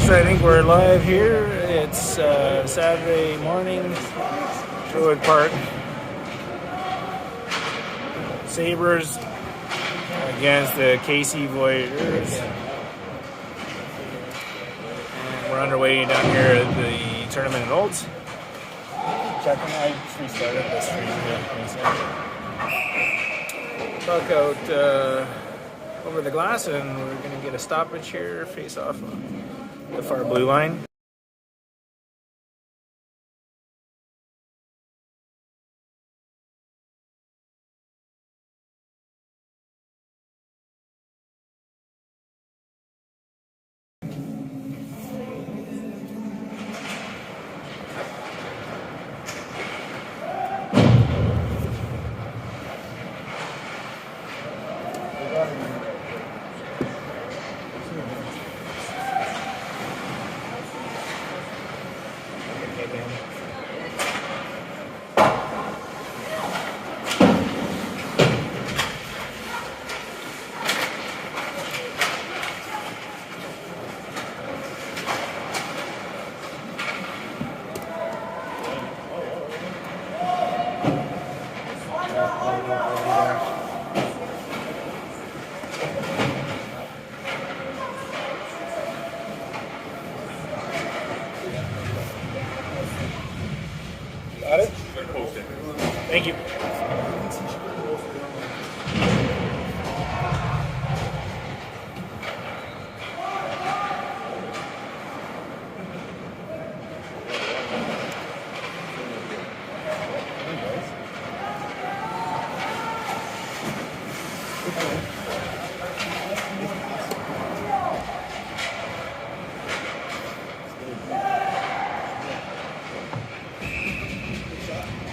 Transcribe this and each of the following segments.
I think we're live here. It's Saturday morning, Sherwood Park. Sabres against the KC Voyageurs. And we're underway down here at the tournament in Olds. Checking, I just restarted this stream. Puck out over the glass, and we're going to get a stoppage here, face off on the far blue line. Got it? Thank you.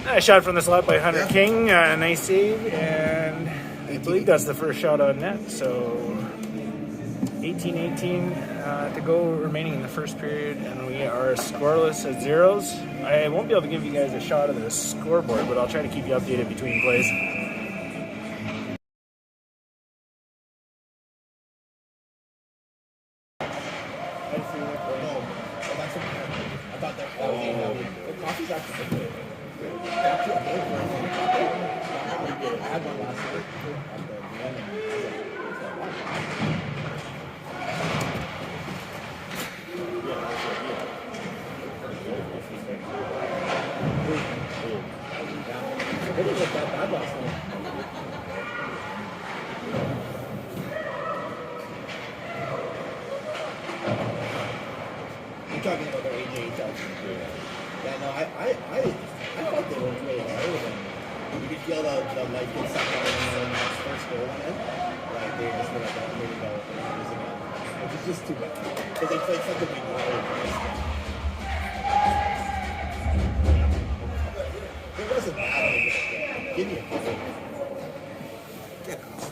A shot from the slot by Hunter King, nice save, and I believe that's the first shot on net. So 18-18 to go remaining in the first period, and we are scoreless at zeros. I won't be able to give you guys a shot of the scoreboard, but I'll try to keep you updated between plays. Talking about their AJ touch. Yeah, no, I thought they worked really hard with him. You could feel the light get sucked out when the first goal went in. Like, they just were like, oh, maybe go again. Which is just too bad. Because they played such a big role. It wasn't bad. Give me a couple. Get out.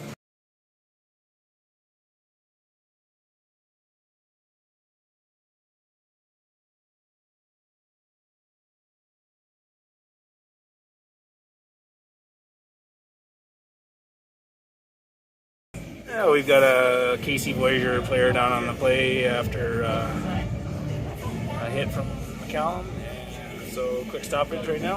Yeah, we've got a KC Voyageur player down on the play after a hit from McCallum. And so quick stoppage right now.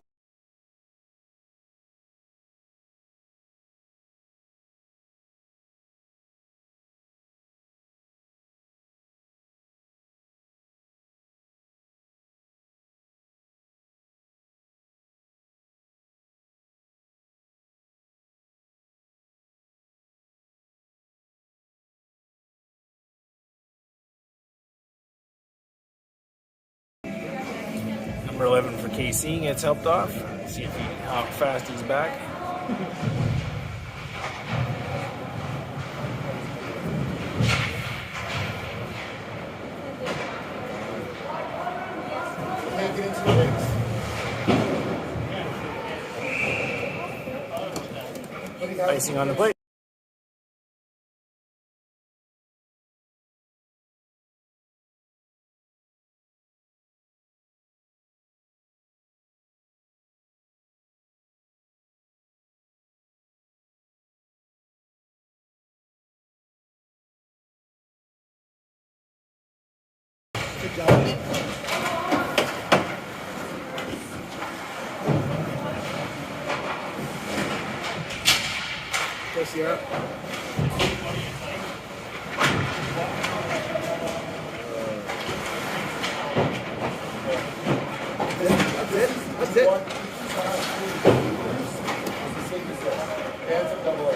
Number 11 for KC gets helped off. See if how fast he's back. Icing on the plate. Johnny. Go Sierra. That's it. Hands up, double A.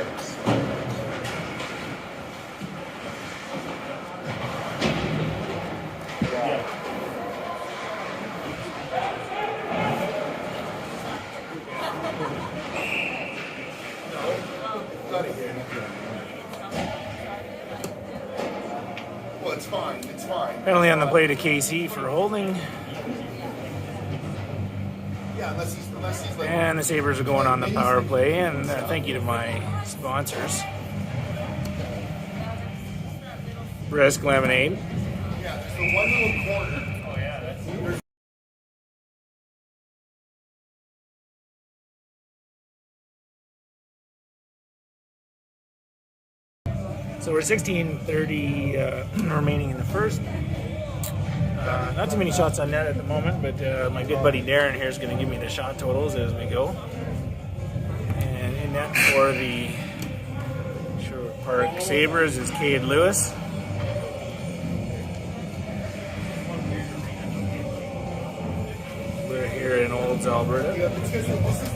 Well, it's fine. It's fine. Penalty on the play to KC for holding. Yeah, unless he's like. And the Sabres are going on the power play. And thank you to my sponsors. Brisk Lemonade. Yeah, there's the one little corner. Oh yeah, that's. So we're 16:30 remaining in the first. Not too many shots on net at the moment, but my good buddy Darren here is going to give me the shot totals as we go. And in net for the Sherwood Park Sabres is Cade Lewis. We're here in Olds, Alberta.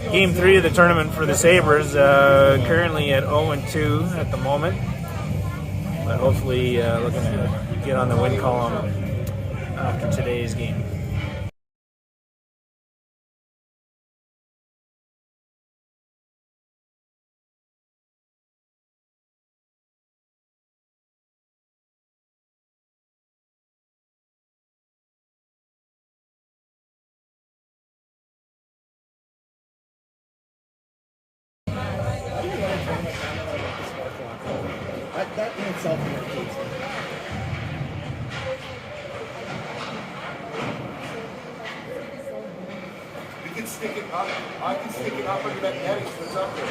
Game 3 of the tournament for the Sabres, currently at 0-2 at the moment. But hopefully looking to get on the win column after today's game. That in itself irritates me. We can stick it up. I can stick it up under that netting so it's up there.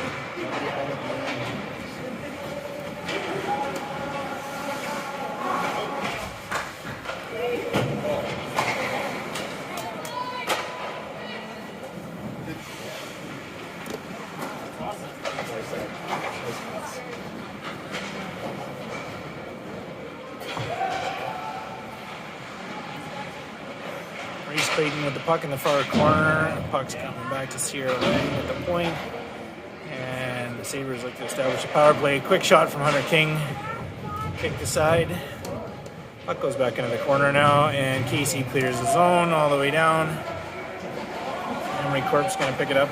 Reese Clayton with the puck in the far corner. The puck's coming back to Sierra Lang at the point. And the Sabres look to establish a power play. Quick shot from Hunter King. Kicked aside. Puck goes back into the corner now, and KC clears the zone all the way down. Emery Corp's going to pick it up.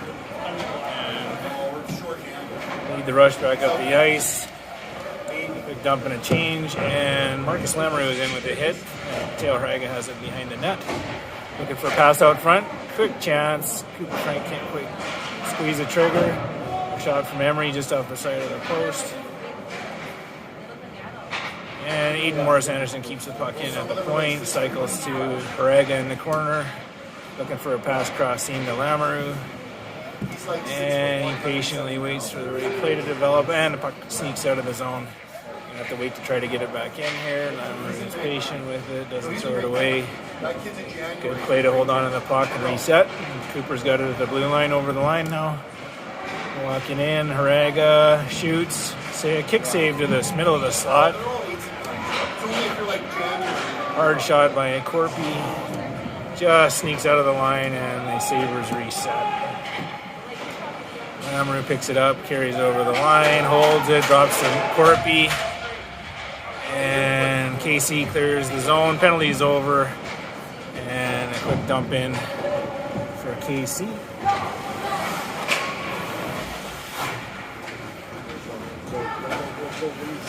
And lead the rush back up the ice. Quick dump and a change, and Marcus Lamoureux is in with a hit. And Taylor Haraga has it behind the net. Looking for a pass out front. Quick chance. Cooper Frank can't quite squeeze the trigger. Shot from Emery just off the side of the post. And Eden Morris Anderson keeps the puck in at the point. Cycles to Haraga in the corner. Looking for a pass cross seam to Lamoureux. And he patiently waits for the right play to develop. And the puck sneaks out of the zone. You have to wait to try to get it back in here. Lamoureux is patient with it. Doesn't throw it away. Good play to hold on to the puck and reset. And Cooper's got it at the blue line, over the line now. Walking in, Haraga shoots. Say a kick save to the middle of the slot. Hard shot by Corpy. Just sneaks out of the line, and the Sabres reset. Lamoureux picks it up, carries over the line, holds it, drops to Corpy. And KC clears the zone. Penalty's over. And a quick dump in for KC.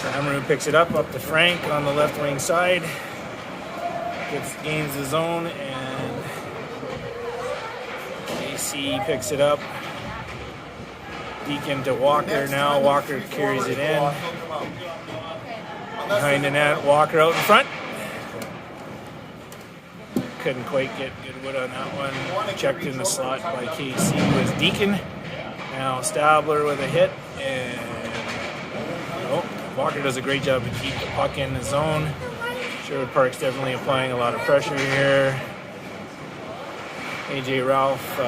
Lamoureux picks it up to Frank on the left wing side. Gains the zone, and KC picks it up. Deacon to Walker now. Walker carries it in. Behind the net, Walker out in front. Couldn't quite get good wood on that one. Checked in the slot by KC was Deacon. Now Stabler with a hit, and Walker does a great job to keep the puck in the zone. Sherwood Park's definitely applying a lot of pressure here. AJ Ralph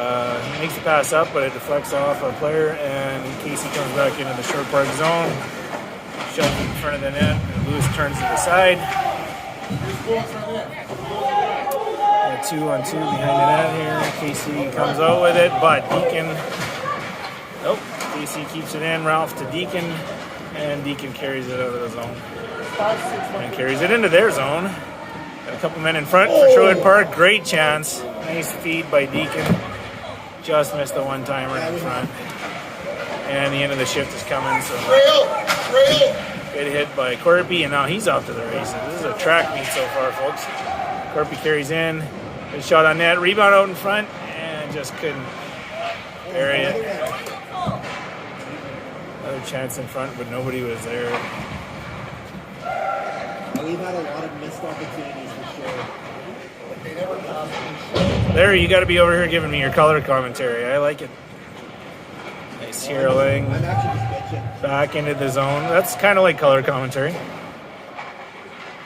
makes the pass up, but it deflects off our player, and KC comes back into the Sherwood Park zone. Shot in front of the net, and Lewis turns to the side. A 2-on-2 behind the net here. KC comes out with it, but Deacon. Nope. KC keeps it in. Ralph to Deacon, and Deacon carries it out of the zone. And carries it into their zone. Got a couple men in front for Sherwood Park. Great chance. Nice feed by Deacon. Just missed the one-timer in front. And the end of the shift is coming. So good hit by Corpy, and now he's off to the races. This is a track meet so far, folks. Corpy carries in. Good shot on net. Rebound out in front, and just couldn't bury it. Another chance in front, but nobody was there. We've had a lot of missed opportunities for sure. Larry, you got to be over here giving me your color commentary. I like it. Nice heroing. I'm actually just bitching. Back into the zone. That's kind of like color commentary.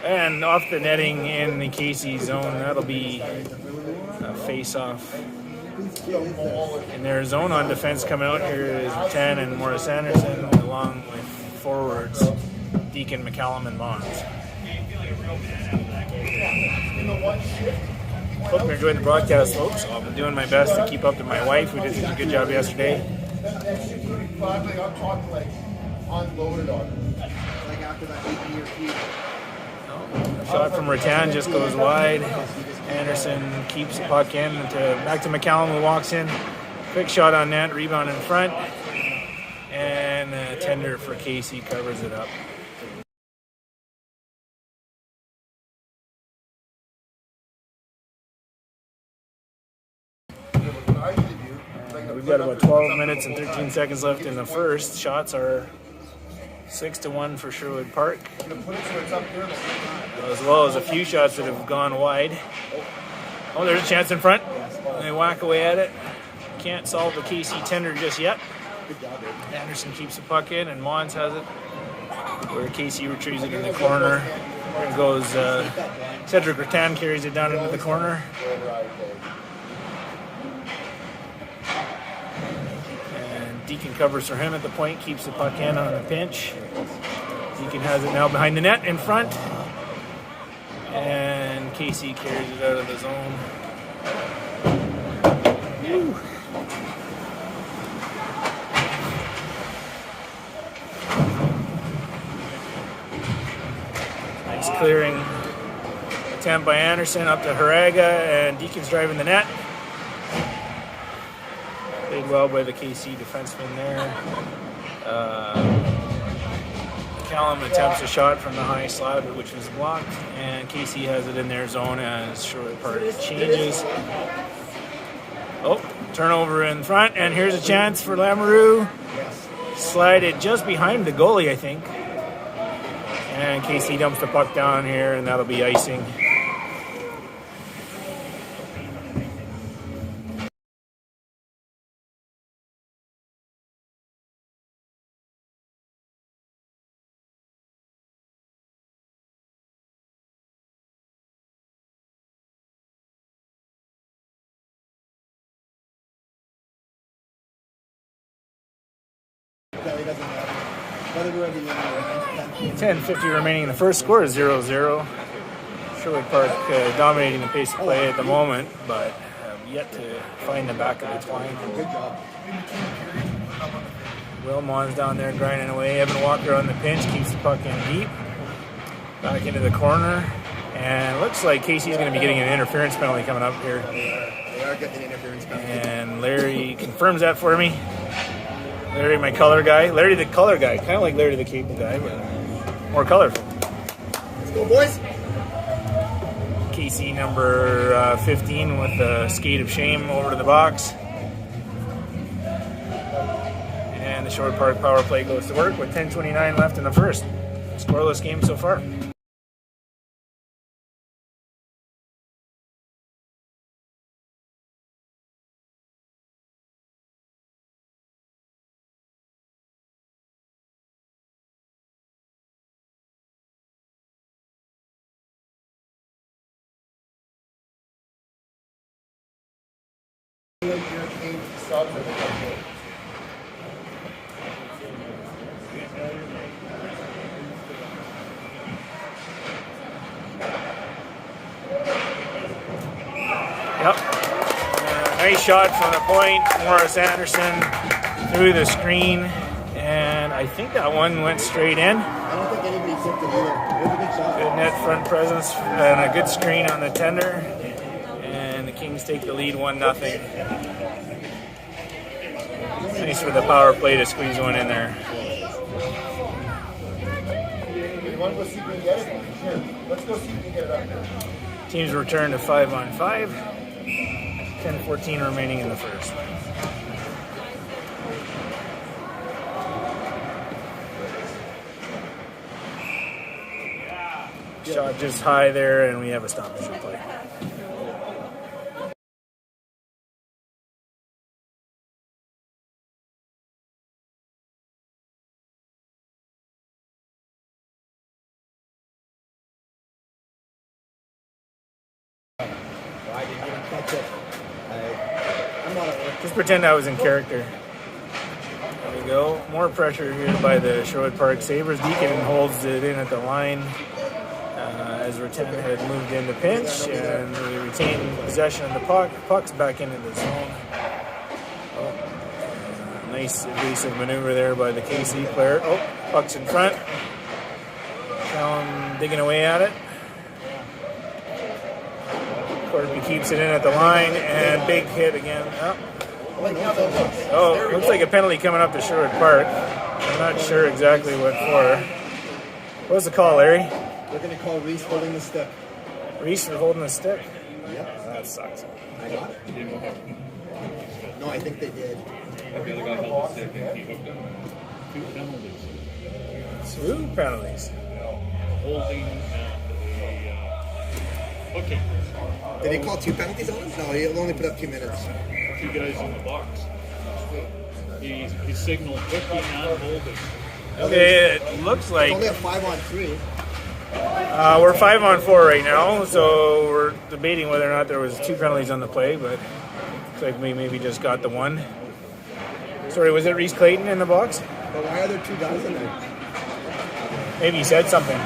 And off the netting in the KC zone, that'll be a face-off. In their zone on defense coming out here is 10 and Morris Anderson, along with forwards Deacon, McCallum, and Bonds. Hope you're enjoying the broadcast, folks. I've been doing my best to keep up to my wife, who did a good job yesterday. I'm talking like unloaded on it. Like after that 8-year feud. Shot from Rattan just goes wide. Anderson keeps the puck in back to McCallum, who walks in. Quick shot on net, rebound in front, and a tender for KC covers it up. We've got about 12 minutes and 13 seconds left in the first. Shots are 6-1 for Sherwood Park, as well as a few shots that have gone wide. Oh, there's a chance in front. They whack away at it. Can't solve the KC tender just yet. Anderson keeps the puck in, and Mons has it, where KC retrieves it in the corner. There goes Cedric Rattan, carries it down into the corner. Deacon covers for him at the point, keeps the puck in on a pinch. Deacon has it now behind the net in front. And KC carries it out of the zone. Woo. Nice clearing attempt by Anderson up to Haraga, and Deacon's driving the net. Played well by the KC defenseman there. Callum attempts a shot from the high slot, which was blocked, and KC has it in their zone as Sherwood Park changes. Oh, turnover in front, and here's a chance for Lamoureux. Slided just behind the goalie, I think. And KC dumps the puck down here, and that'll be icing. Kelly doesn't have. Whether we're at the end 10:50 remaining in the first. Score is 0-0. Sherwood Park dominating the pace of play at the moment, but have yet to find the back of the twine. Good job. Will Mons down there grinding away. Evan Walker on the pinch, keeps the puck in deep. Back into the corner. And it looks like KC's going to be getting an interference penalty coming up here. They are getting an interference penalty. And Larry confirms that for me. Larry, my color guy. Larry the color guy. Kind of like Larry the cable guy, but more colorful. Let's go, boys. KC number 15 with the skate of shame over to the box. And the Sherwood Park power play goes to work with 10:29 left in the first. Scoreless game so far. like U15 Sabres. Yep. Nice shot from the point. Morris Anderson through the screen. And I think that one went straight in. I don't think anybody tipped it either. It was a good shot. Good net front presence and a good screen on the tender. And the Kings take the lead 1-0. Nice for the power play to squeeze one in there. You want to go see if we can get it? Sure. Let's go see if we can get it up here. Teams return to 5-on-5. 10-14 remaining in the first. Shot just high there, and we have a stoppage in play. I didn't even catch it. I'm not at work. Just pretend I was in character. There we go. More pressure here by the Sherwood Park Sabres. Deacon holds it in at the line as Rattan had moved into pinch, and we retain possession of the puck. Puck's back into the zone. Nice evasive maneuver there by the KC player. Oh, puck's in front. Callum digging away at it. Corby keeps it in at the line, and big hit again. Oh, looks like a penalty coming up to Sherwood Park. I'm not sure exactly what for. What was the call, Larry? We're going to call Reese holding the stick. Reese for holding the stick? Yep. That sucks. I got it. No, I think they did. The other guy held the stick and he hooked him. 2 penalties. 2 penalties. Holding and hooking. Did he call 2 penalties on him? No, he'll only put up 2 minutes. 2 guys in the box. He signaled hooking and holding. Okay, it looks like Only a 5-on-3. we're 5-on-4 right now, so we're debating whether or not there was 2 penalties on the play, but looks like we maybe just got the one. Sorry, was it Reese Clayton in the box? But why are there 2 guys in there? Maybe he said something.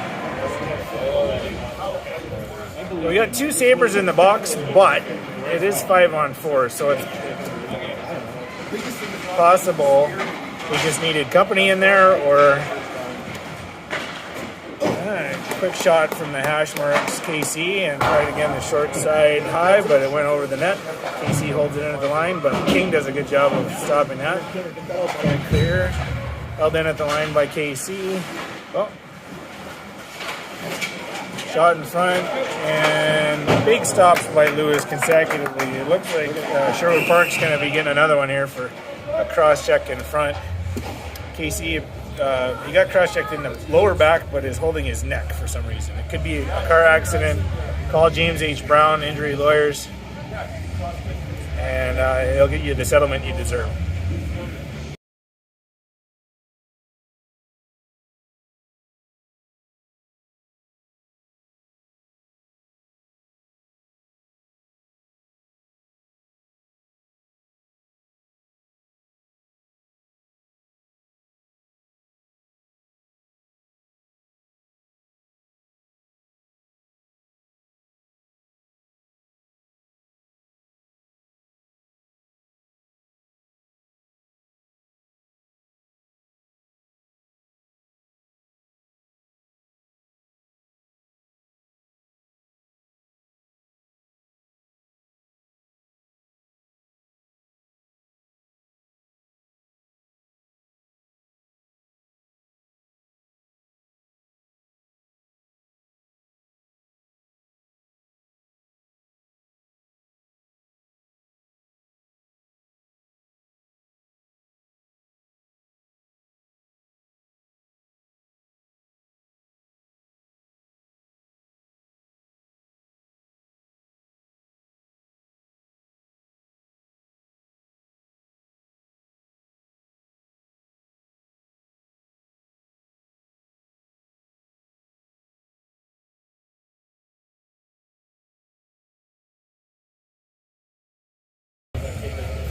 We got 2 Sabres in the box, but it is 5-on-4, so it's possible we just needed company in there, or quick shot from the hash marks KC, and tried again the short side high, but it went over the net. KC holds it in at the line, but King does a good job of stopping that. And clear. Held in at the line by KC. Oh. Shot in front, and big stops by Lewis consecutively. It looks like Sherwood Park's going to be getting another one here for a cross-check in front. KC, he got cross-checked in the lower back, but is holding his neck for some reason. It could be a car accident. Call James H. Brown, injury lawyers, and he'll get you the settlement you deserve.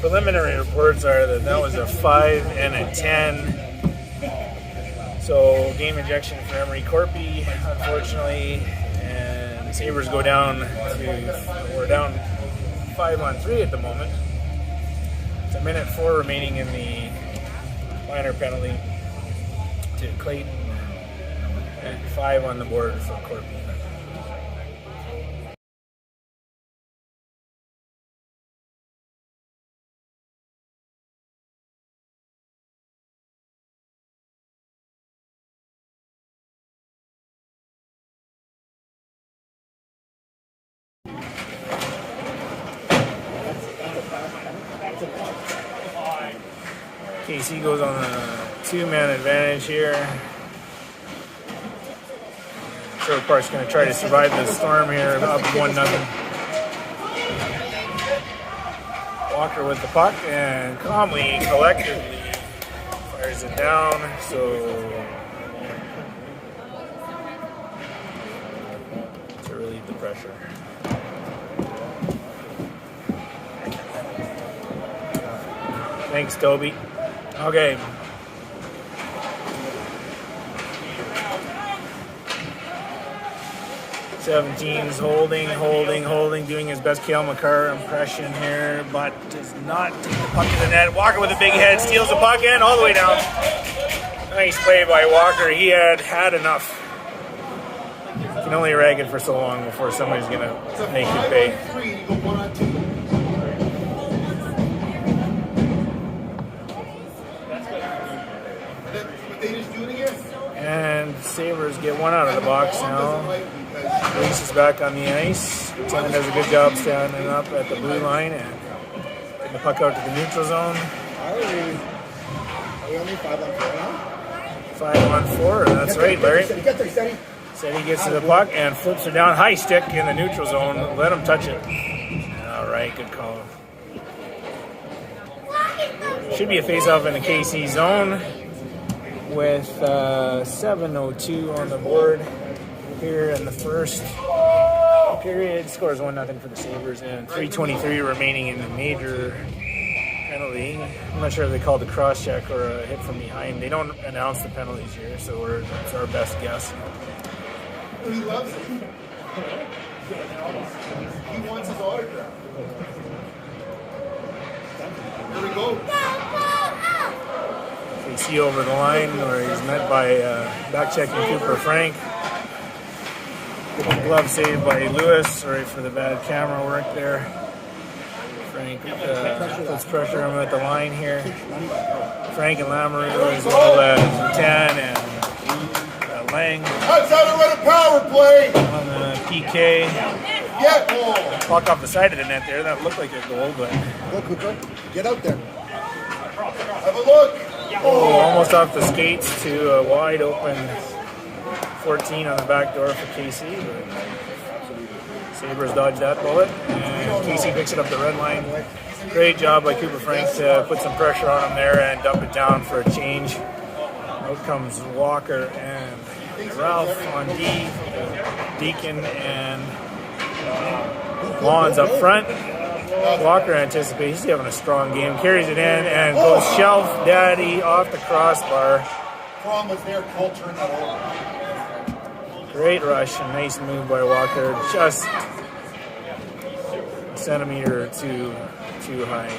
preliminary reports are that was a 5 and a 10. So game injection for Emery Corpy, unfortunately, and the Sabres go down to, we're down 5-on-3 at the moment. It's a minute 4 remaining in the minor penalty to Clayton, and 5 on the board for Corpy. KC goes on a 2-man advantage here. Sherwood Park's going to try to survive the storm here, up 1-0. Walker with the puck and calmly, collectively fires it down. So to relieve the pressure. Thanks, Toby. Okay. '17's holding, doing his best Cale Makar impression here, but does not take the puck to the net. Walker with a big head, steals the puck and all the way down. Nice play by Walker. He had enough. You can only rag it for so long before somebody's going to make you pay. 3, you go 1-on-2. They just do it again. And Sabres get one out of the box now. Reese is back on the ice. Lieutenant does a good job standing up at the blue line and getting the puck out to the neutral zone. Are we only 5-on-4 now? 5-on-4, that's right, Larry. Get there, steady. Said he gets to the puck and flips her down. High stick in the neutral zone. Let him touch it. All right, good call. Should be a face-off in the KC zone with 7:02 on the board here in the first period. Scores 1-0 for the Sabres and 3:23 remaining in the major penalty. I'm not sure if they called a cross-check or a hit from behind. They don't announce the penalties here, so it's our best guess. He loves it. He wants his autograph. Here we go. KC over the line where he's met by back-checking Cooper Frank. Good glove saved by Lewis. Sorry for the bad camera work there. Frank puts pressure on him at the line here. Frank and Lamoureux as well as 10 and Lang That's how to run a power play. on the PK. Get goal. Puck off the side of the net there. That looked like a goal, but Go, Cooper. Get out there. Have a look. almost off the skates to a wide open 14 on the back door for KC. But Sabres dodged that bullet, and KC picks it up the red line. Great job by Cooper Frank to put some pressure on him there and dump it down for a change. Out comes Walker and Ralph on D, Deacon and Lawns up front. Walker anticipates, he's having a strong game, carries it in and goes shelf daddy off the crossbar. Problem is their culture in that over. Great rush and nice move by Walker, just a centimeter or two too high.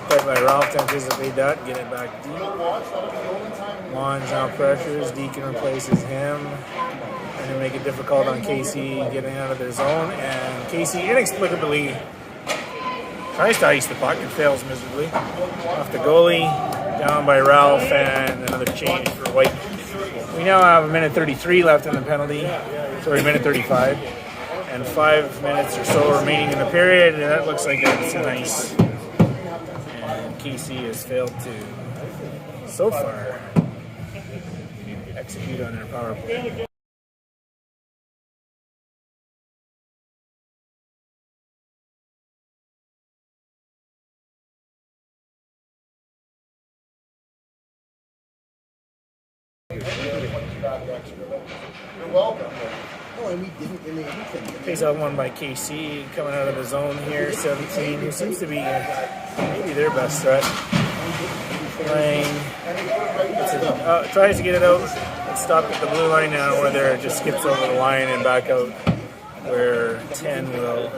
Play by Ralph to anticipate that, get it back deep. Lawns now pressures, Deacon replaces him. And to make it difficult on KC getting out of their zone, and KC inexplicably tries to ice the puck and fails miserably. Off the goalie, down by Ralph, and another change for White. We now have a minute 33 left in the penalty, minute 35, and 5 minutes or so remaining in the period, and that looks like it's an ice. And KC has failed to, so far, execute on their power play. You're welcome. No, and we didn't in the Edmonton. Face out one by KC coming out of the zone here. 17, who seems to be maybe their best threat. Playing, tries to get it out. It's stopped at the blue line now, where there just skips over the line and back out, where 10 will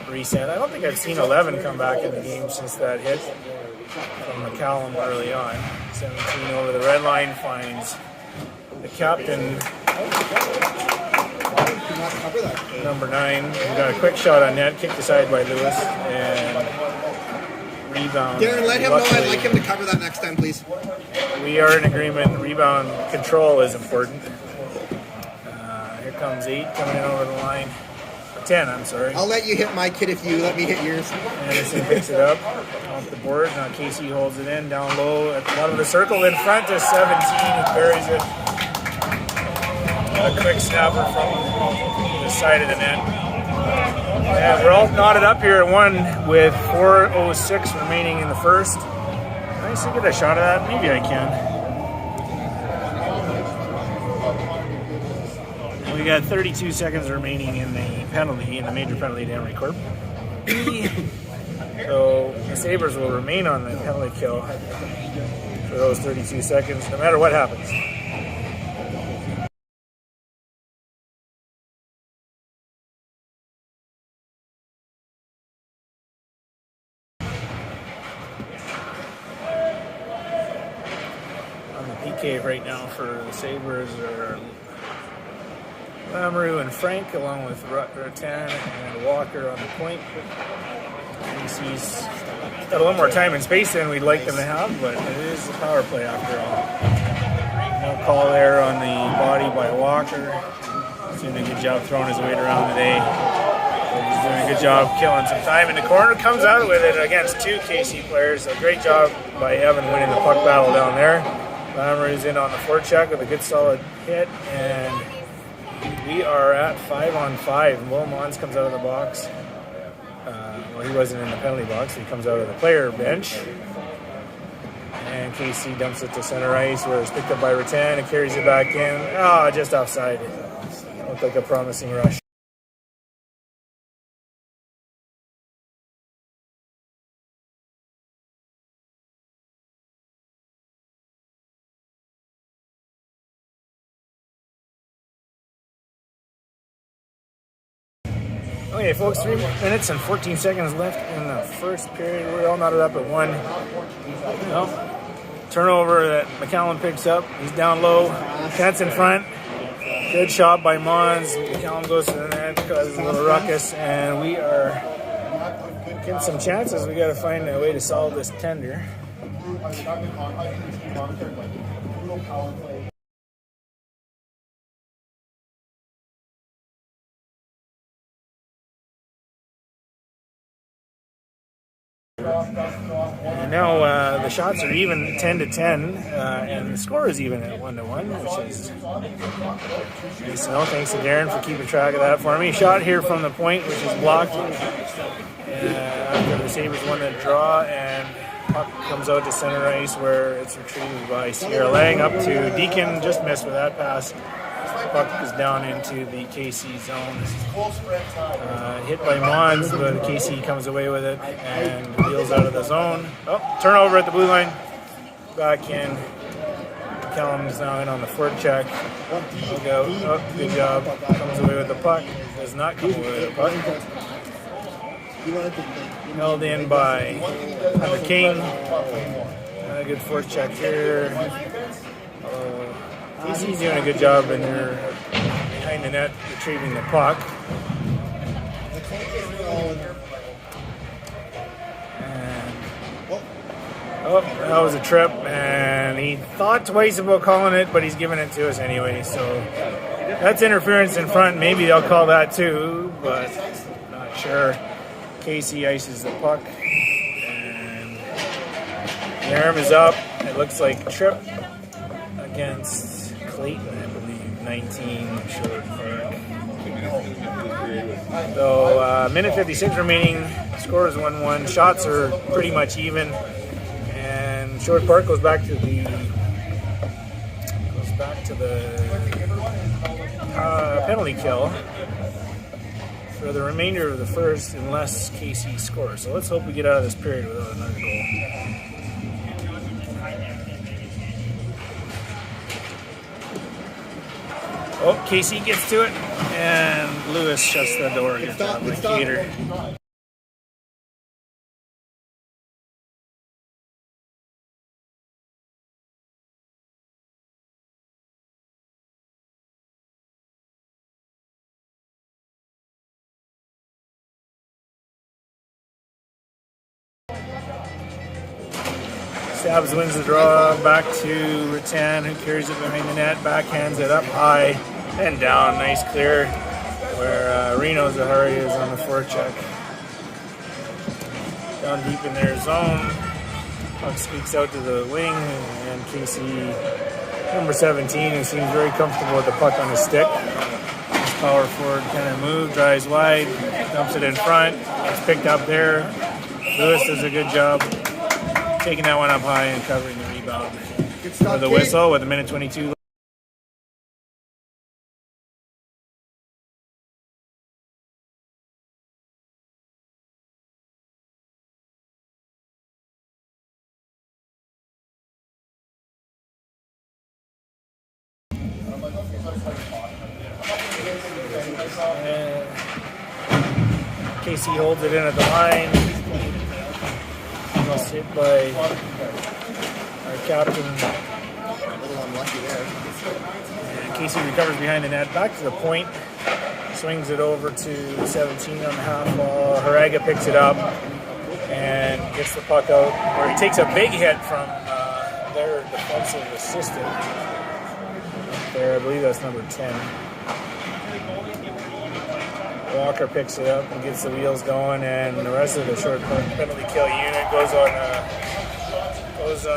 reset. I don't think I've seen 11 come back in the game since that hit from McCallum early on. 17 over the red line finds the captain, number 9. We got a quick shot on net, kicked aside by Lewis, and rebound. Darren, let him know I'd like him to cover that next time, please. We are in agreement. Rebound control is important. Here comes 8 coming in over the line. 10, I'm sorry. I'll let you hit my kid if you let me hit yours. Anderson picks it up off the board. Now KC holds it in down low at the bottom of the circle in front of 17, who buries it. A quick snapper from the side of the net. And we're all knotted up here at 1 with 4:06 remaining in the first. Can I still get a shot of that? Maybe I can. We got 32 seconds remaining in the penalty, in the major penalty to Emery Corp. So the Sabres will remain on the penalty kill for those 32 seconds, no matter what happens. On the PK right now for the Sabres are Lamoureux and Frank, along with Rutan and Walker on the point. KC's got a little more time and space than we'd like them to have, but it is a power play after all. No call there on the body by Walker. He's doing a good job throwing his weight around today. He's doing a good job killing some time in the corner. Comes out with it against 2 KC players. A great job by Evan winning the puck battle down there. Lamoureux's in on the forecheck with a good solid hit, and we are at 5-on-5. Will Mons comes out of the box. Well, he wasn't in the penalty box. He comes out of the player bench. And KC dumps it to center ice, where it's picked up by Rutan and carries it back in. Oh, just offside. Looked like a promising rush. Okay, folks, 3 minutes and 14 seconds left in the first period. We're all knotted up at 1. Well, turnover that McCallum picks up. He's down low. Kent's in front. Good shot by Mons. McCallum goes to the net, causes a little ruckus, and we are getting some chances. We got to find a way to solve this tender. And now the shots are even 10-10, and the score is even at 1-1, which is nice to know. Thanks to Darren for keeping track of that for me. Shot here from the point, which is blocked after the Sabres won the draw, and puck comes out to center ice, where it's retrieved by Sierra Lang up to Deacon. Just missed with that pass. Puck is down into the KC zone. Hit by Mons, but KC comes away with it and deals out of the zone. Oh, turnover at the blue line. Back in. McCallum's now in on the forecheck. Look out. Oh, good job. Comes away with the puck. Does not come away with the puck. Held in by Hunter King. A good forecheck here. KC's doing a good job in there behind the net, retrieving the puck. And, that was a trip, and he thought twice about calling it, but he's giving it to us anyway. So that's interference in front. Maybe they'll call that too, but not sure. KC ices the puck, and the arm is up. It looks like trip against Clayton, I believe, 19 short park. So, minute 56 remaining. Score is 1-1. Shots are pretty much even, and Short Park goes back to the penalty kill for the remainder of the first unless KC scores. So let's hope we get out of this period without another goal. Oh, KC gets to it, and Lewis shuts the door. Good job, Gator. Sabres wins the draw back to Rattan, who carries it behind the net, backhands it up high and down. Nice clear where Reno Zahari is on the forecheck. Down deep in their zone. Puck sneaks out to the wing, and KC, number 17, who seems very comfortable with the puck on his stick. His power forward kind of move, drives wide, dumps it in front. It's picked up there. Lewis does a good job taking that one up high and covering the rebound. For the whistle with a minute 22 left. KC holds it in at the line. Almost hit by our captain. A little unlucky there. And KC recovers behind the net, back to the point. Swings it over to 17 on the half wall. Haraga picks it up and gets the puck out, where he takes a big hit from their defensive assistant. There, I believe that's number 10. Walker picks it up and gets the wheels going, and the rest of the short penalty kill unit goes on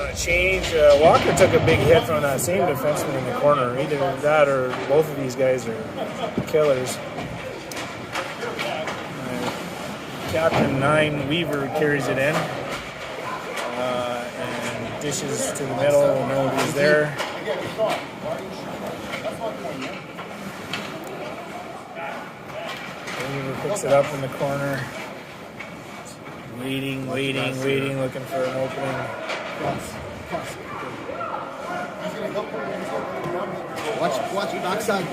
a change. Walker took a big hit from that same defenseman in the corner. Either that or both of these guys are killers. Captain 9 Weaver carries it in and dishes to the middle. Nobody's there. Weaver picks it up in the corner. Waiting, looking for an opening. Watch backside.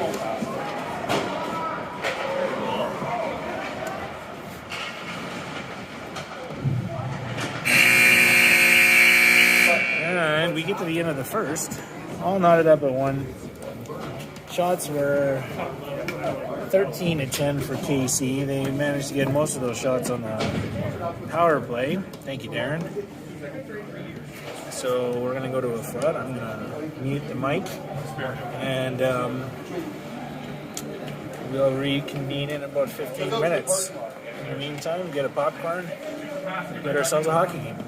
And we get to the end of the first. All knotted up at 1. Shots were 13 to 10 for KC. They managed to get most of those shots on the power play. Thank you, Darren. So we're going to go to a flood. I'm going to mute the mic. And we'll reconvene in about 15 minutes. In the meantime, get a popcorn and get ourselves a hockey game.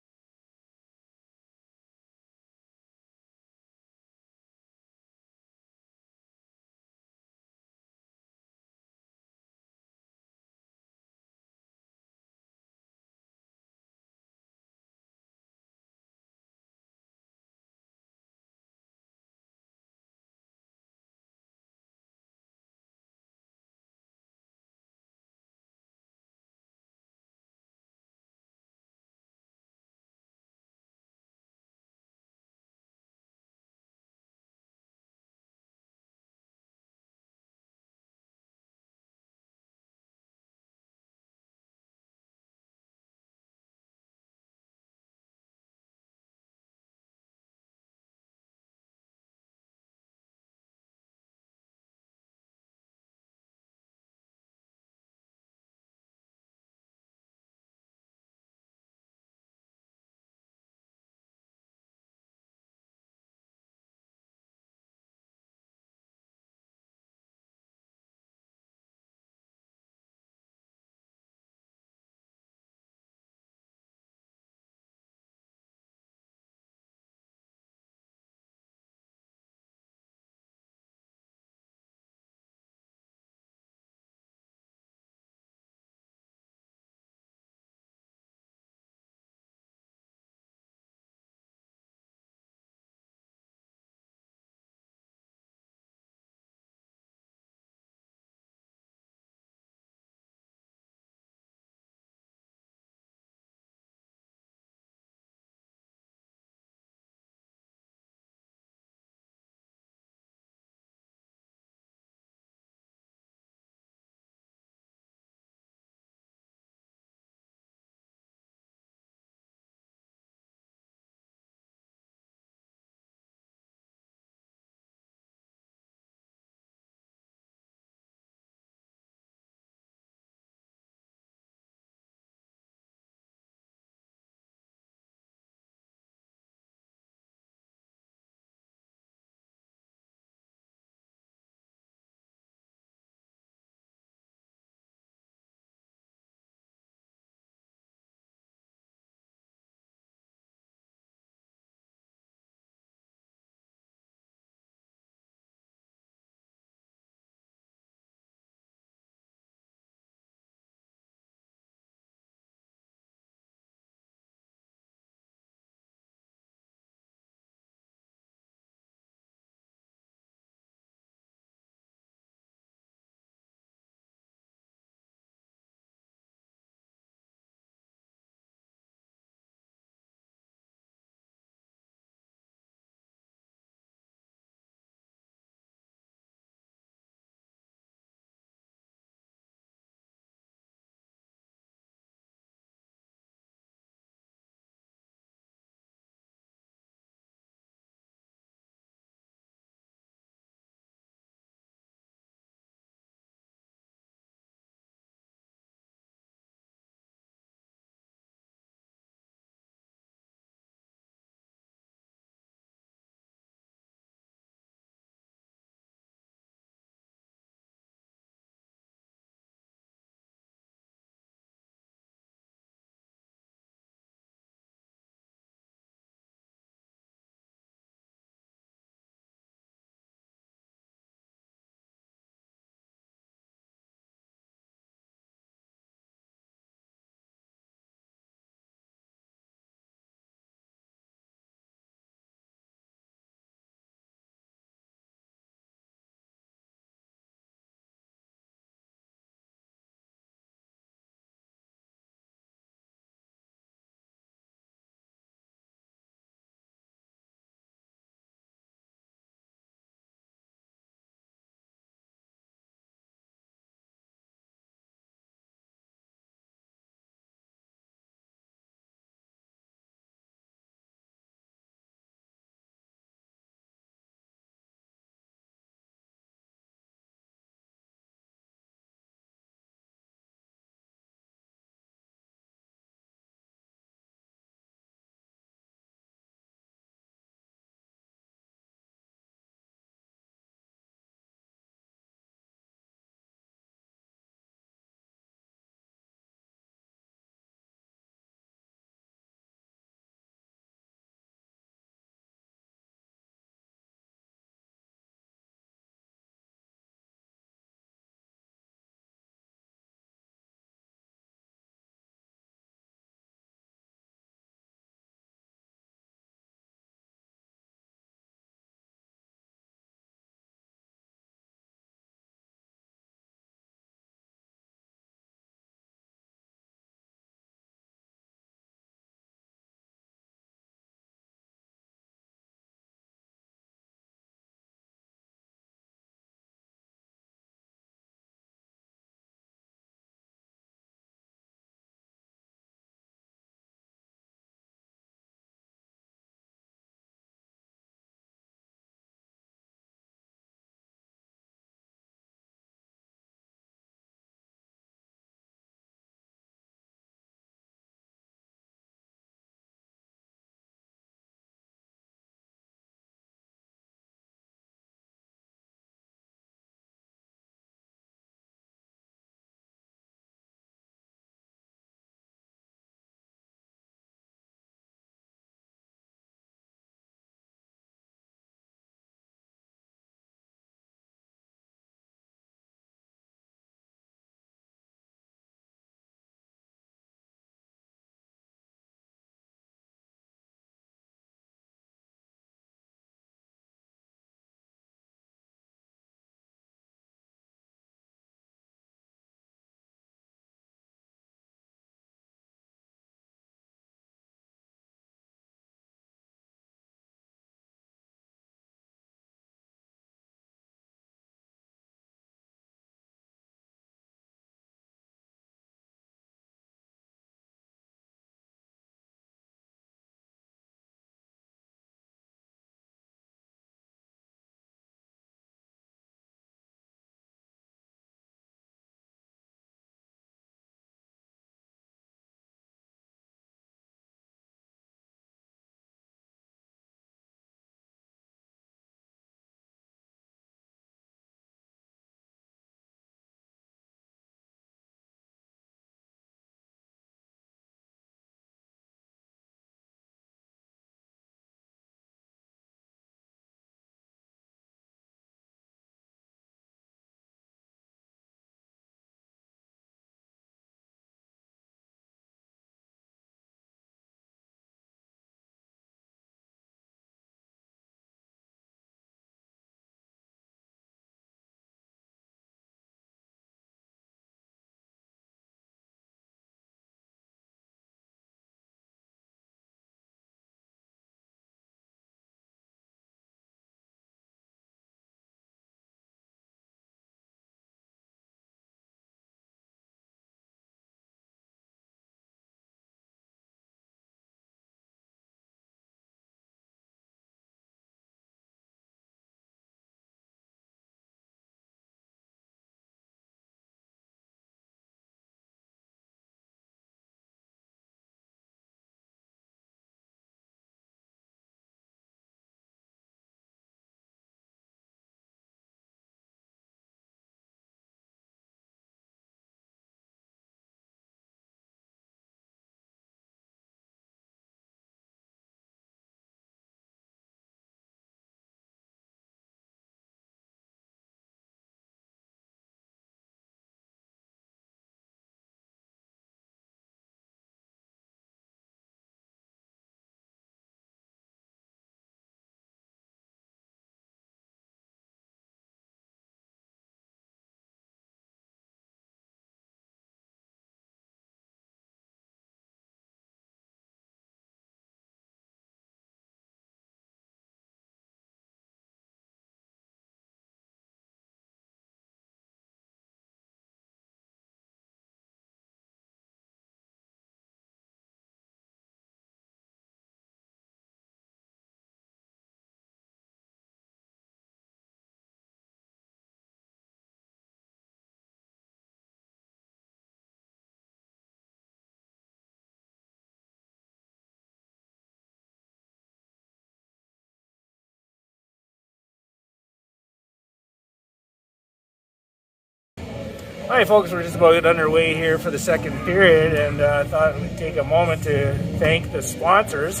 All right, folks, we're just about to get underway here for the second period, and I thought we'd take a moment to thank the sponsors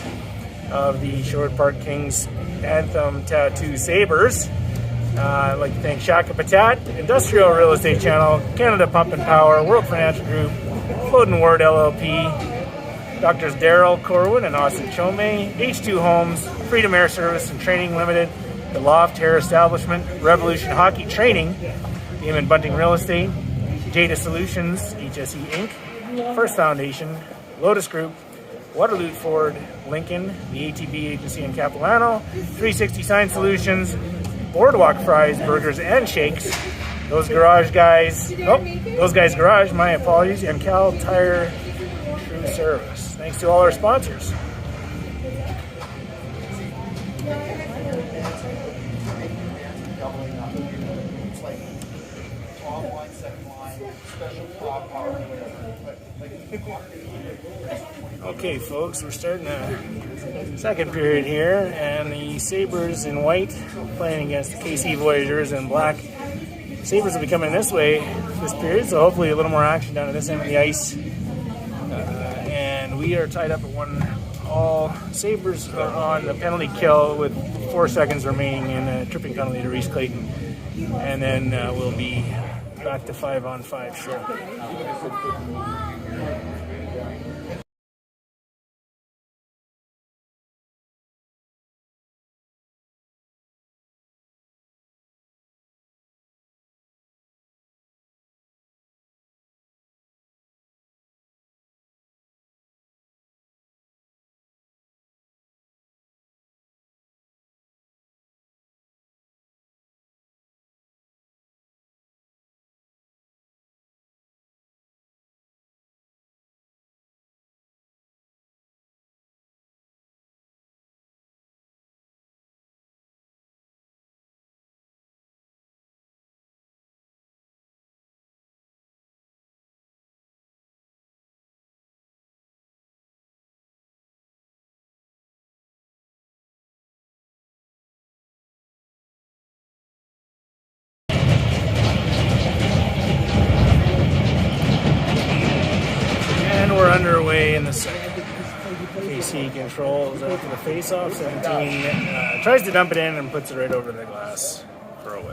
of the Sherwood Park Kings Anthem Tattoo Sabres. I'd like to thank Shaka Patat, Industrial Real Estate Channel, Canada Pump and Power, World Financial Group, Flood and Ward LLP, Doctors Daryl Corwin and Austin Chome, H2 Homes, Freedom Air Service and Training Limited, The Loft Hair Establishment, Revolution Hockey Training, Damon Bunting Real Estate, Jada Solutions, HSE Inc., First Foundation, Lotus Group, Waterloo Ford, Lincoln, the ATB Agency in Capilano, 360 Sign Solutions, Boardwalk Fries, Burgers and Shakes, Those Guys Garage, my apologies, and Cal Tire True Service. Thanks to all our sponsors. Okay, folks, we're starting the second period here, and the Sabres in white playing against the KC Voyageurs in black. Sabres will be coming this way this period, so hopefully a little more action down at this end of the ice. And we are tied up at 1-all. Sabres are on the penalty kill with 4 seconds remaining in a tripping penalty to Reese Clayton. And then we'll be back to 5-on-5 shortly. We're underway in the second. KC controls after the face-off. 17 tries to dump it in and puts it right over the glass for a win.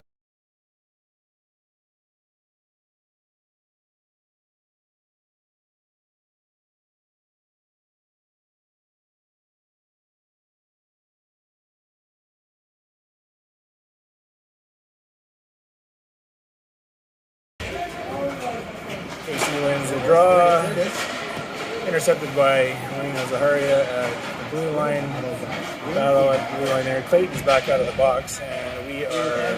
KC wins the draw. Intercepted by Marina Zaharia at the blue line. Battle at the blue line there. Clayton's back out of the box, and we are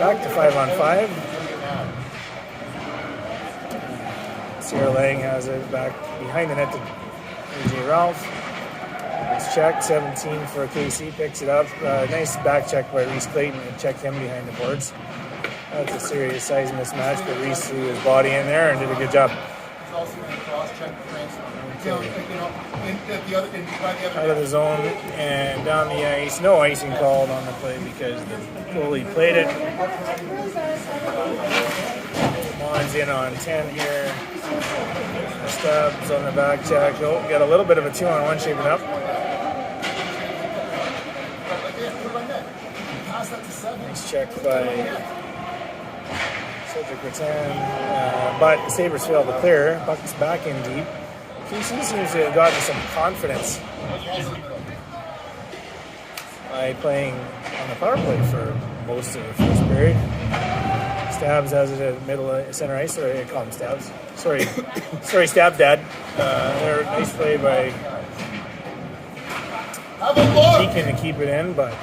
back to 5-on-5. Sierra Lang has it back behind the net to AJ Ralph. It's checked, 17 for KC, picks it up. Nice back check by Reese Clayton and checked him behind the boards. That's a serious size mismatch, but Reese threw his body in there and did a good job. Out of the zone and down the ice. No icing called on the play because the goalie played it. Mon's in on 10 here. Stubbs on the back check. Oh, got a little bit of a 2-on-1 shaping up. Nice check by Cedric Rattan, but the Sabres failed to clear. Buck's back in deep. KC seems to have gotten some confidence by playing on the power play for most of the first period. Stabs has it at middle center ice. Sorry, I call him Stabs. Sorry, Stabs Dad. There, nice play by Deacon to keep it in, but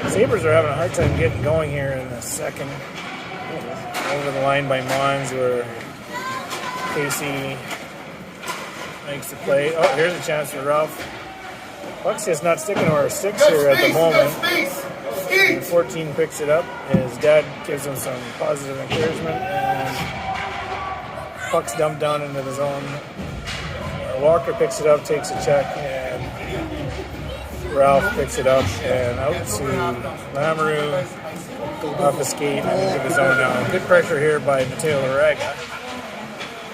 the Sabres are having a hard time getting going here in the second. Over the line by Mons, where KC makes the play. Oh, here's a chance for Ralph. Buck's just not sticking to our sticks here at the moment. And 14 picks it up. His dad gives him some positive encouragement, and Buck's dumped down into the zone. Walker picks it up, takes a check, and Ralph picks it up and out to Lamoureux. off the skate and into the zone now. Good pressure here by Mateo Larega.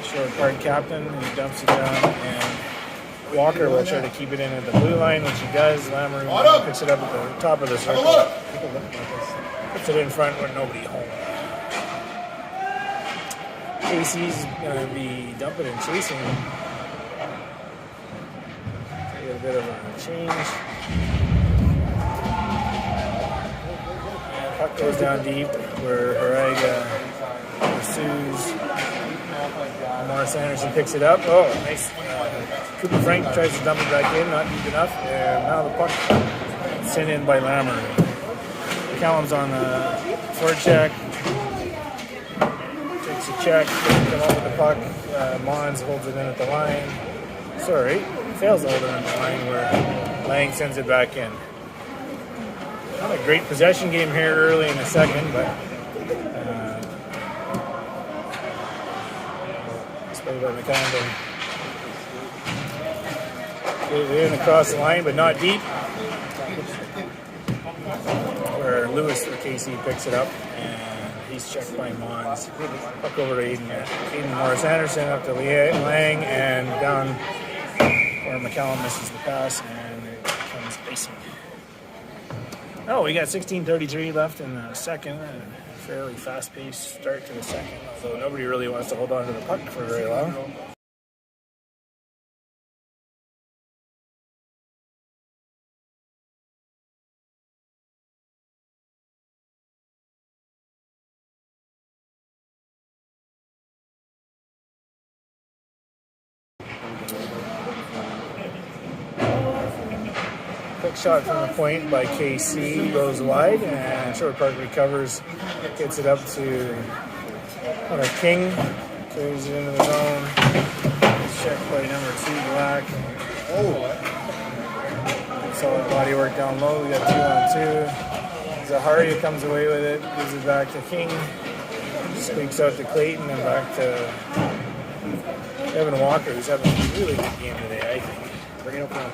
Short part captain, he dumps it down, and Walker will try to keep it in at the blue line, which he does. Lamoureux picks it up at the top of the circle. Puts it in front with nobody home. KC's going to be dumping and chasing. Get a bit of a change. And puck goes down deep where Harega pursues. Morris Anderson picks it up. Oh, nice. Cooper Frank tries to dump it back in, not deep enough. And now the puck sent in by Lamoureux. McCallum's on the forecheck. Takes a check, doesn't come up with the puck. Mons holds it in at the line. Sorry, fails to hold it in the line where Lang sends it back in. Not a great possession game here early in the second, but played by McCallum. In across the line, but not deep. Where Lewis for KC picks it up, and he's checked by Mons. Puck over to Aiden Morris Anderson, up to Lang, and down where McCallum misses the pass, and it becomes icing. Oh, we got 16:33 left in the second. A fairly fast-paced start to the second, although nobody really wants to hold on to the puck for very long. Quick shot from the point by KC, goes wide, and Short Park recovers, gets it up to Hunter King, carries it into the zone. It's checked by number 2, Black. Solid body work down low. We got 2-on-2. Zaharia comes away with it, gives it back to King, squeaks out to Clayton, and back to Evan Walker, who's having a really good game today, I think. Bring it up now.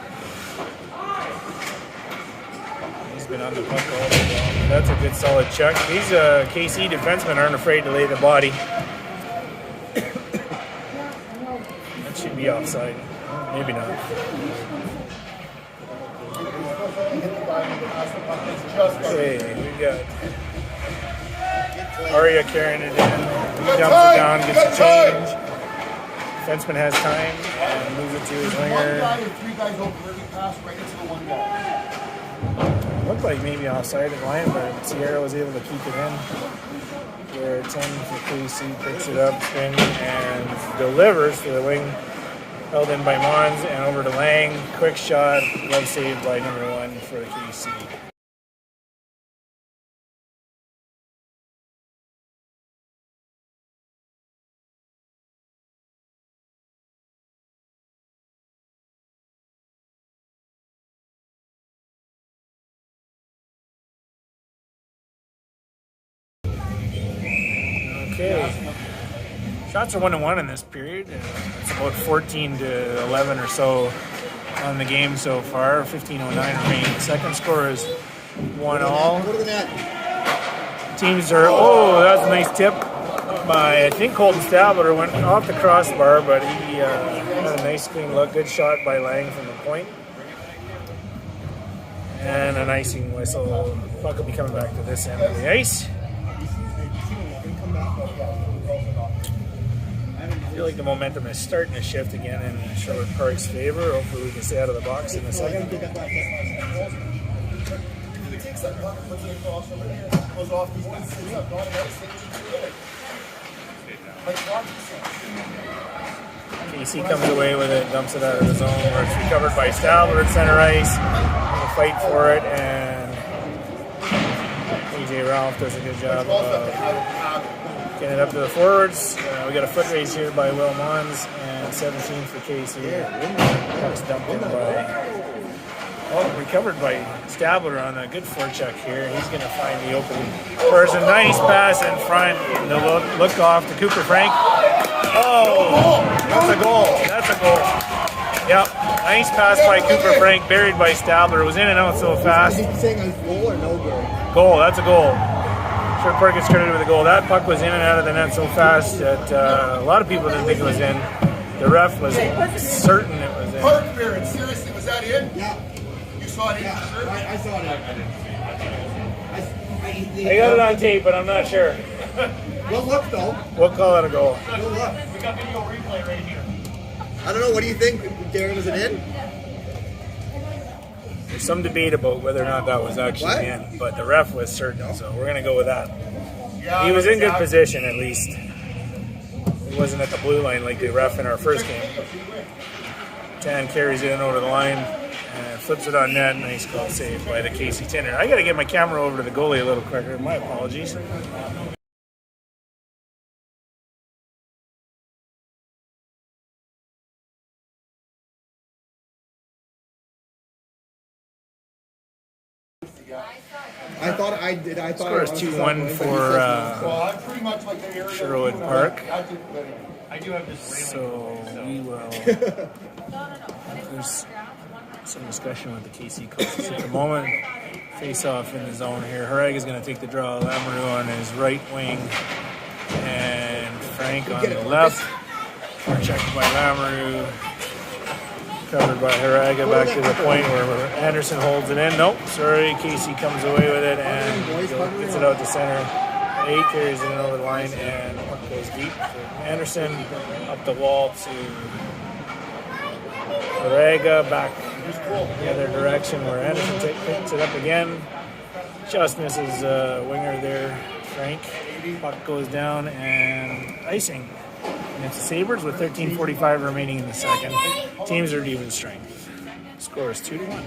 He's been on the puck all day long. That's a good solid check. These KC defensemen aren't afraid to lay the body. That should be offside. Maybe not. Okay, we got Aria carrying it in. He dumps it down, gets a change. Defenseman has time and moves it to his winger. Looked like maybe offside the line, but Sierra was able to keep it in. Where 10 for KC picks it up, spin, and delivers to the wing. Held in by Mons and over to Lang. Quick shot, glove saved by number 1 for the KC. Okay. Shots are 1-1 in this period. It's about 14-11 or so on the game so far. 15:09 remaining. Second score is 1-1. Go to the net. Teams are. Oh, that's a nice tip by I think Colton Stabler. Went off the crossbar, but he had a nice clean look. Good shot by Lang from the point. And an icing whistle. Puck will be coming back to this end of the ice. I feel like the momentum is starting to shift again in Sherwood Park's favor. Hopefully we can stay out of the box in a second. KC comes away with it, dumps it out of the zone where it's recovered by Stabler at center ice. We'll fight for it, and AJ Ralph does a good job of getting it up to the forwards. We got a foot race here by Will Mons, and 17 for KC. Puck's dumped in by, recovered by Stabler on a good forecheck here. He's going to find the open person. Nice pass in front. The look off to Cooper Frank. Oh, that's a goal. That's a goal. Yep. Nice pass by Cooper Frank, buried by Stabler. It was in and out so fast. Is he saying a goal or no goal? Goal. That's a goal. Sherwood Park gets credited with a goal. That puck was in and out of the net so fast that a lot of people didn't think it was in. The ref was certain it was in. Park Baron, seriously, was that in? Yeah. You saw it in? Yeah. Sure? I saw it. I got it on tape, but I'm not sure. We'll look though. We'll call it a goal. We'll look. We got video replay right here. I don't know. What do you think, Darren? Was it in? There's some debate about whether or not that was actually What? in, but the ref was certain, so we're going to go with that. Yeah, He was in good exactly. position, at least. He wasn't at the blue line like the ref in our first game. Tan carries it in over the line and flips it on net. Nice goal save by the KC Tinner. I got to get my camera over to the goalie a little quicker. My apologies. I thought I did. I thought Score is I 2-1 for Well, I'm pretty much like the area. Sherwood Park. I do have this So we will. There's some discussion with the KC coaches at the moment. Face off in the zone here. Harag is going to take the draw. Lamoureux on his right wing, and Frank on the left. Checked by Lamoureux. Covered by Haraga back to the point where Anderson holds it in. Nope, sorry. Casey comes away with it and gets it out to center. 8 carries it in over the line and the puck goes deep. So Anderson up the wall to Haraga back the other direction where Anderson picks it up again. Just misses winger there, Frank. Puck goes down and icing. And it's the Sabres with 13:45 remaining in the second. Teams are at even strength. Score is 2-1.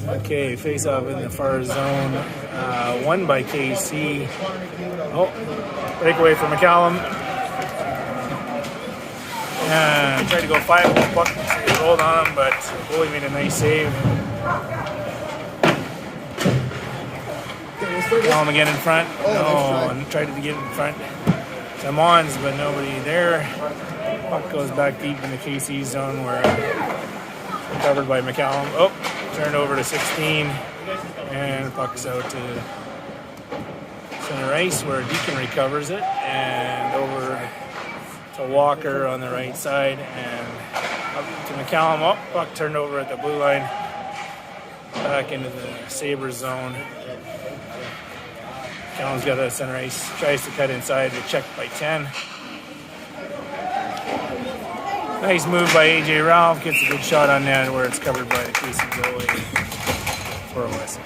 Okay, face off in the far zone. Won by KC. Oh, breakaway for McCallum. Tried to go 5 with the puck. He rolled on him, but goalie made a nice save. McCallum again in front. No, and tried to get in front. Samons, but nobody there. Puck goes back deep in the KC zone where covered by McCallum. Oh, turned over to 16, and puck's out to center ice where Deacon recovers it, and over to Walker on the right side, and up to McCallum. Oh, puck turned over at the blue line, back into the Sabres zone. McCallum's got a center ice, tries to cut inside, but checked by 10. Nice move by AJ Ralph, gets a good shot on net where it's covered by the KC goalie for a whistle.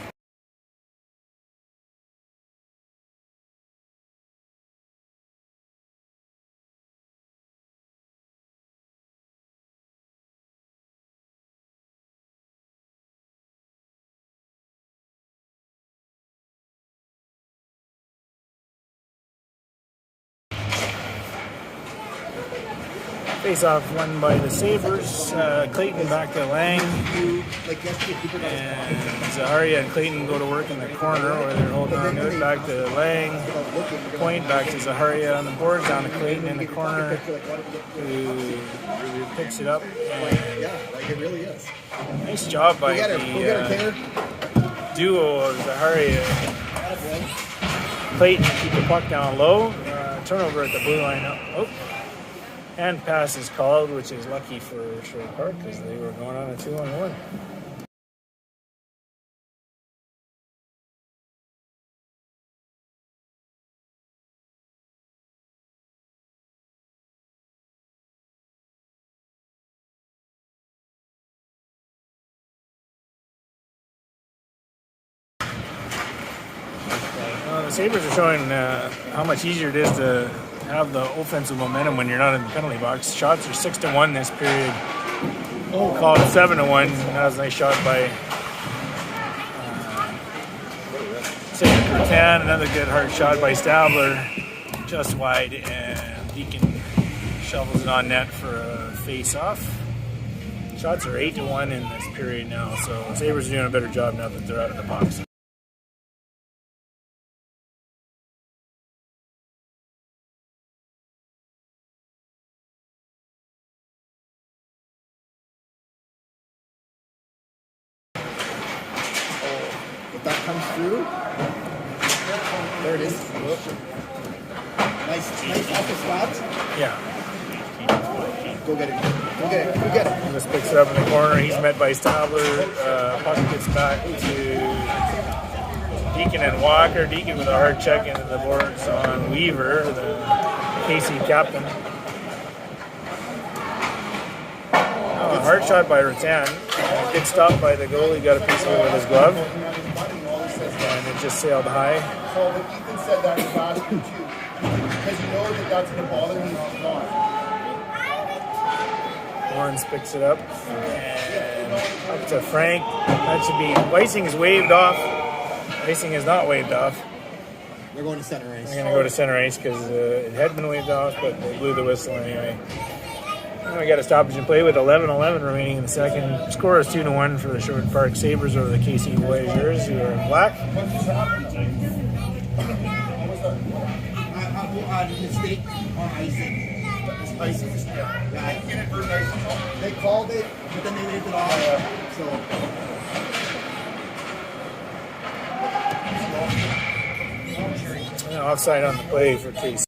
Face off won by the Sabres. Clayton back to Lang. And Zaharia and Clayton go to work in the corner where they're holding on to it. Back to Lang. Point back to Zaharia on the boards. Down to Clayton in the corner, who picks it up. And Yeah, like it really is. nice job by Go get her, the Tanner. duo of Zaharia and Clayton to keep the puck down low. Turnover at the blue line. Oh. And pass is called, which is lucky for Sherwood Park because they were going on a 2-on-1. The Sabres are showing how much easier it is to have the offensive momentum when you're not in the penalty box. Shots are 6-1 this period. Called 7-1. That was a nice shot by Tan. Another good hard shot by Stabler, just wide, and Deacon shovels it on net for a face-off. Shots are 8-1 in this period now, so the Sabres are doing a better job now that they're out of the box. If that comes through, there it is. Nice off the slabs. Yeah. Go get it. Go get it. Go get it. Just picks it up in the corner. He's met by Stabler. Puck gets back to Deacon and Walker. Deacon with a hard check into the boards on Weaver, the KC captain. Oh, a hard shot by Rattan. Good stop by the goalie. Got a piece of it with his glove. And it just sailed high. So but Ethan said that in basket too. Because you know that that's going to bother him if he's not. Lawrence picks it up. And up to Frank. That should be... Icing is waved off. Icing is not waved off. They're going to center ice. They're going to go to center ice because it had been waved off, but they blew the whistle anyway. And we got a stoppage in play with 11:11 remaining in the second. Score is 2-1 for the Sherwood Park Sabres over the KC Voyageurs, who are in black. Mistake on icing. Icing. They called it, but then they waved it off. So. Offside on the play for KC.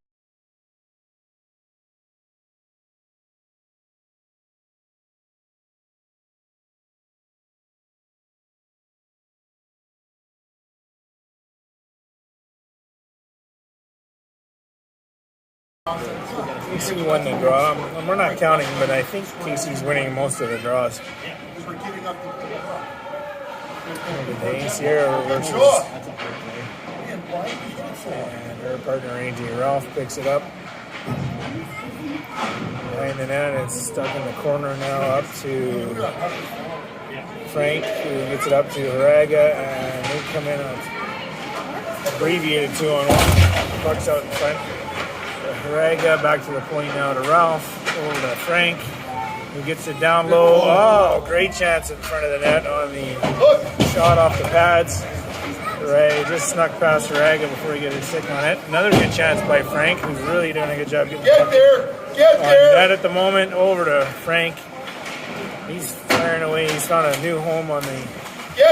KC won the draw. We're not counting, but I think KC's winning most of the draws. Today, Sierra reverses. And her partner, AJ Ralph, picks it up. Behind the net, it's stuck in the corner now, up to Frank, who gets it up to Haraga, and they come in on abbreviated 2-on-1. Puck's out in front. Haraga back to the point now to Ralph, over to Frank, who gets it down low. Oh, great chance in front of the net on the shot off the pads. Haraga just snuck past Haraga before he gets a stick on it. Another good chance by Frank, who's really doing a good job getting Get there! Get there! net at the moment. Over to Frank. He's firing away. He's found a new home on the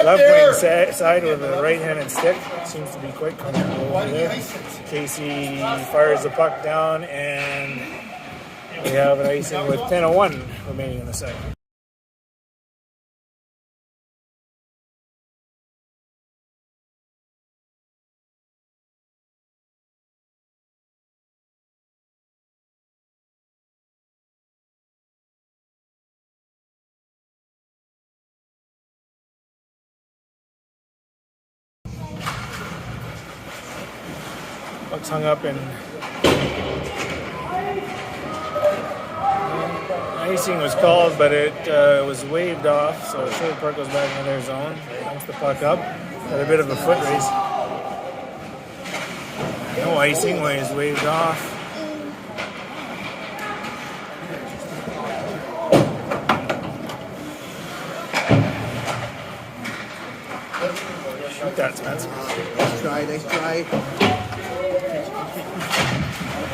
left wing side with a right-handed stick. Seems to be quite comfortable over there. KC fires the puck down, and we have an icing with 10:01 remaining in the second. Puck's hung up and icing was called, but it was waved off, so Sherwood Park goes back into their zone. Dumps the puck up. Had a bit of a foot race. No icing when it's waved off. Shoot that, Spencer. Nice try.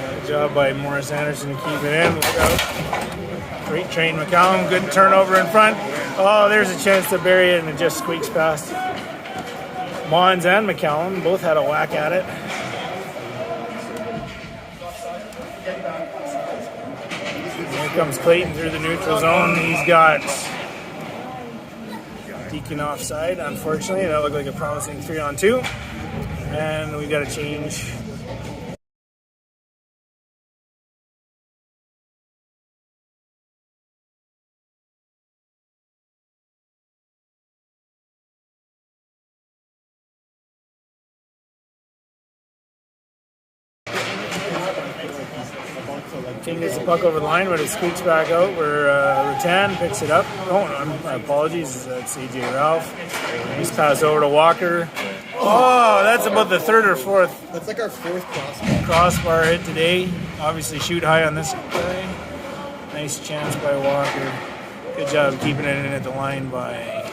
Good job by Morris Anderson to keep it in. Look out. Great train McCallum. Good turnover in front. Oh, there's a chance to bury it, and it just squeaks past. Mons and McCallum both had a whack at it. Here comes Clayton through the neutral zone. He's got Deacon offside, unfortunately. That looked like a promising 3-on-2. And we got to change. King gets the puck over the line, but it squeaks back out where Rattan picks it up. Oh, no, my apologies. That's AJ Ralph. Nice pass over to Walker. Oh, that's about the third or fourth That's like our fourth crossbar. crossbar hit today. Obviously shoot high on this play. Nice chance by Walker. Good job keeping it in at the line by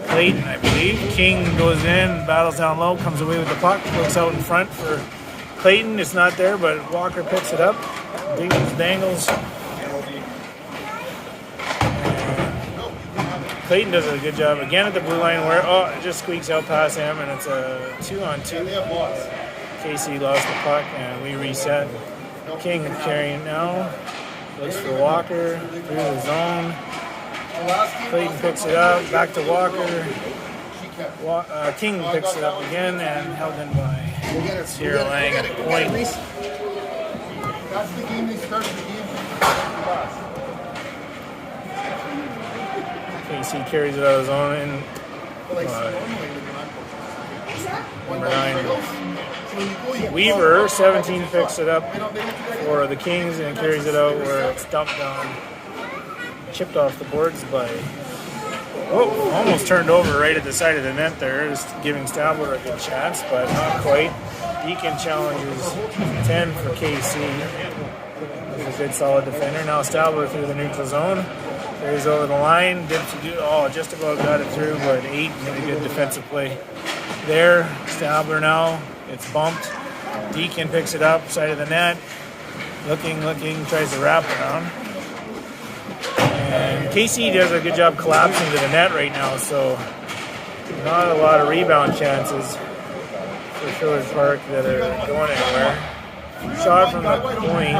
Clayton, I believe. King goes in, battles down low, comes away with the puck, looks out in front for Clayton. It's not there, but Walker picks it up. Dangles. Clayton does a good job again at the blue line where, it just squeaks out past him, and it's a 2-on-2. KC lost the puck, and we reset. King carrying now. Looks for Walker through the zone. Clayton picks it up, back to Walker. King picks it up again and held in by Sierra Lang at the point. That's the game they started the game. KC carries it out of zone and number 9. Weaver, 17, picks it up for the Kings and carries it out where it's dumped on. Chipped off the boards by, almost turned over right at the side of the net there, just giving Stabler a good chance, but not quite. Deacon challenges 10 for KC. He's a good solid defender. Now Stabler through the neutral zone. Carries over the line. Just about got it through, but 8 made a good defensive play there. Stabler now. It's bumped. Deacon picks it up, side of the net. Looking, tries to wrap around. And KC does a good job collapsing to the net right now, so not a lot of rebound chances for Sherwood Park that are going anywhere. Shot from the point.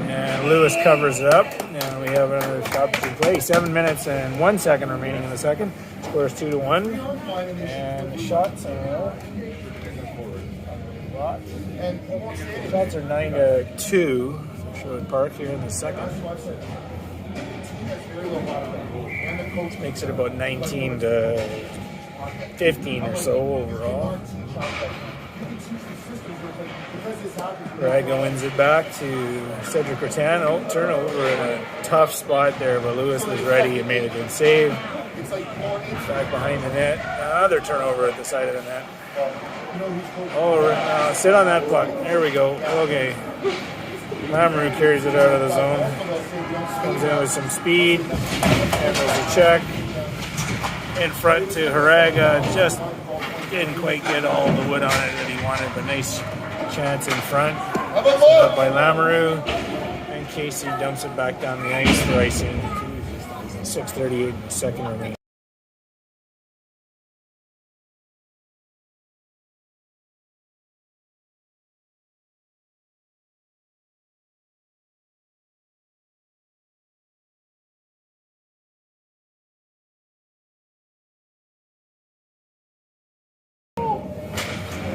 And Lewis covers it up. And we have another shot to play. 7 minutes and 1 second remaining in the second. Scores 2-1. And the shots are shots are 9-2 for Sherwood Park here in the second. Makes it about 19-15 or so overall. Braga wins it back to Cedric Rattan. Turnover in a tough spot there, but Lewis was ready and made a good save. Back behind the net. Another turnover at the side of the net. Sit on that puck. There we go. Okay. Lamoureux carries it out of the zone. Comes in with some speed. And there's a check. In front to Haraga. Just didn't quite get all the wood on it that he wanted, but nice chance in front. Up by Lamoureux. And KC dumps it back down the ice for icing. 6:38 second remaining.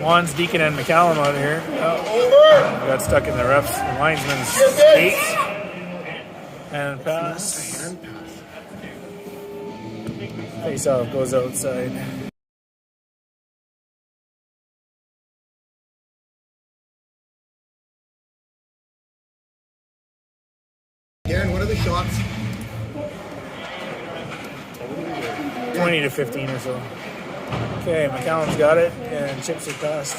Wands, Deacon, and McCallum out here. Got stuck in the refs, the linesman's skates. And pass. Face off goes outside. Darren, what are the shots? 20-15 or so. Okay, McCallum's got it and chips it past.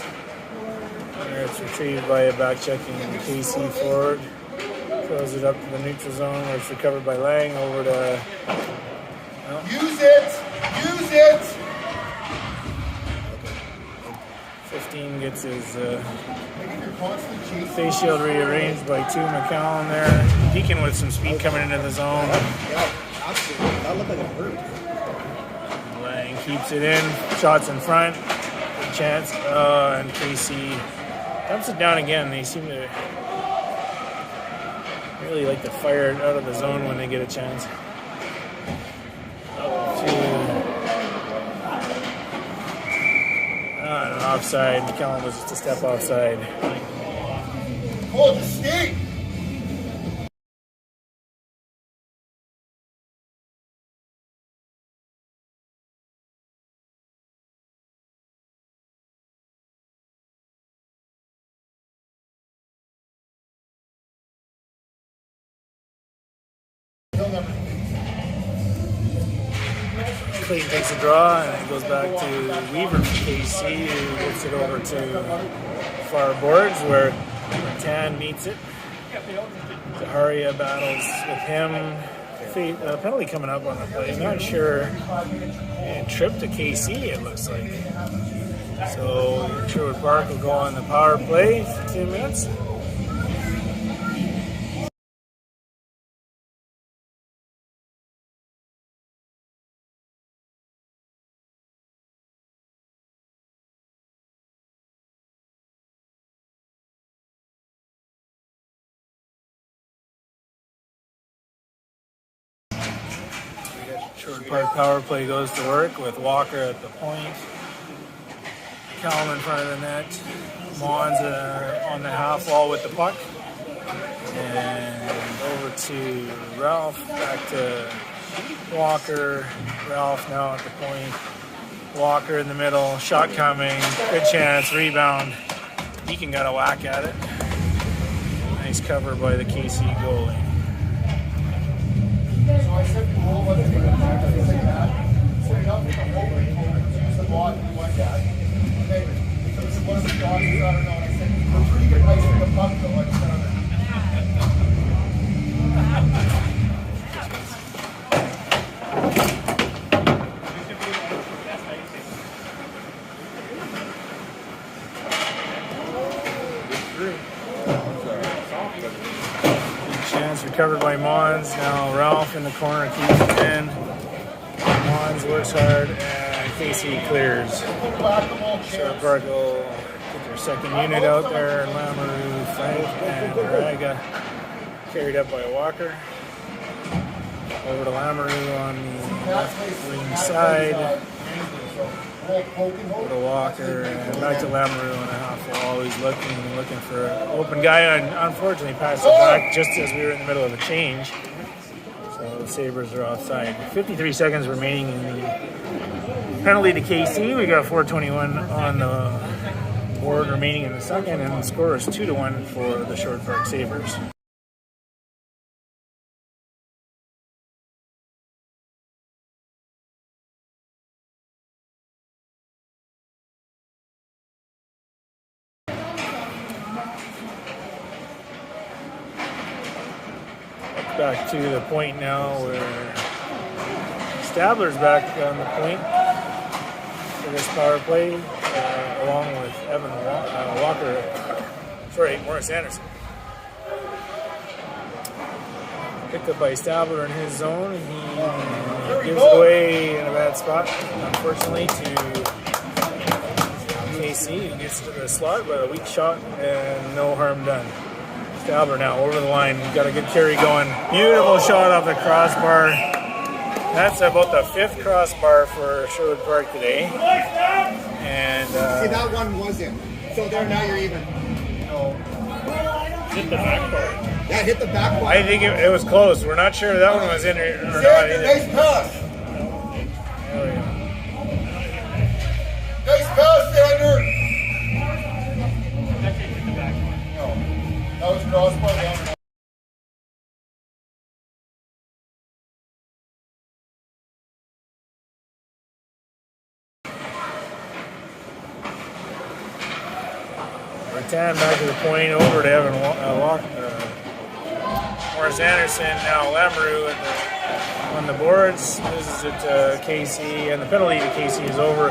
There it's retrieved by a back-checking KC forward. Throws it up to the neutral zone where it's recovered by Lang over to... Use it! 15 gets his face shield rearranged by 2 McCallum there. Deacon with some speed coming into the zone. Yeah, absolutely. That looked like it hurt. Lang keeps it in. Shots in front. Good chance. And KC dumps it down again. They seem to really like to fire it out of the zone when they get a chance. An offside. McCallum was just a step offside. Hold the skate! Clayton takes a draw and it goes back to Weaver from KC, who gets it over to far boards where Tan meets it. Zaharia battles with him. Penalty coming up on the play. I'm not sure. And trip to KC, it looks like. So Sherwood Park will go on the power play for 2 minutes. Sherwood Park power play goes to work with Walker at the point. Callum in front of the net. Mons on the half wall with the puck. And over to Ralph. Back to Walker. Ralph now at the point. Walker in the middle. Shot coming. Good chance. Rebound. Deacon got a whack at it. Nice cover by the KC goalie. So I said the goal wasn't going to be like that. So you have to use the ball if you want that. Okay. So this is one of the dogs, I don't know. And I said, we're pretty good ice for the puck though. I said, Chance recovered by Mons. Now Ralph in the corner keeps it in. Mons works hard and KC clears. Sherwood Park will get their second unit out there. Lamoureux, Frank, and Raga carried up by Walker. Over to Lamoureux on the left wing side. Over to Walker and back to Lamoureux on a half wall. He's looking for an open guy, and unfortunately passed it back just as we were in the middle of a change. So the Sabres are offside. 53 seconds remaining in the penalty to KC. We got 4:21 on the board remaining in the second, and the score is 2-1 for the Sherwood Park Sabres. Back to the point now where Stabler's back on the point for this power play, along with Morris Anderson. Picked up by Stabler in his zone. He gives it away in a bad spot, unfortunately, to KC, who gets to the slot, but a weak shot and no harm done. Stabler now over the line. Got a good carry going. Beautiful shot off the crossbar. That's about the 5th crossbar for Sherwood Park today. And See, that one wasn't. So there, now you're even. Hit the back bar. Yeah, hit the back one. I think it was close. We're not sure that one was in or not. nice pass. There we go. Nice pass, Sander. That was crossbar down. Rattan back to the point, over to Evan Morris Anderson. Now Lamoureux on the boards. Loses it to KC, and the penalty to KC is over.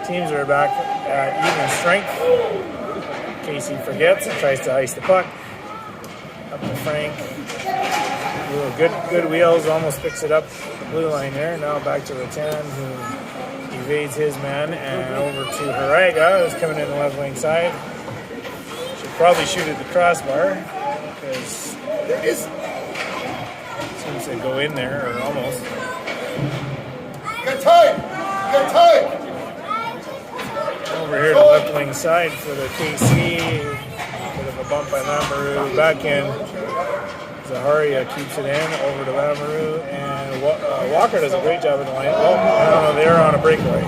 Teams are back at even strength. KC forgets and tries to ice the puck. Up to Frank. Ooh, good wheels, almost picks it up the blue line there. Now back to Rattan, who evades his man, and over to Haraga, who's coming in the left wing side. Should probably shoot at the crossbar, because it seems to go in there, or almost. Get tight! Get tight! Over here to left wing side for the KC. Bit of a bump by Lamoureux. Back in. Zaharia keeps it in. Over to Lamoureux. And Walker does a great job in the line. Oh, no, they're on a breakaway.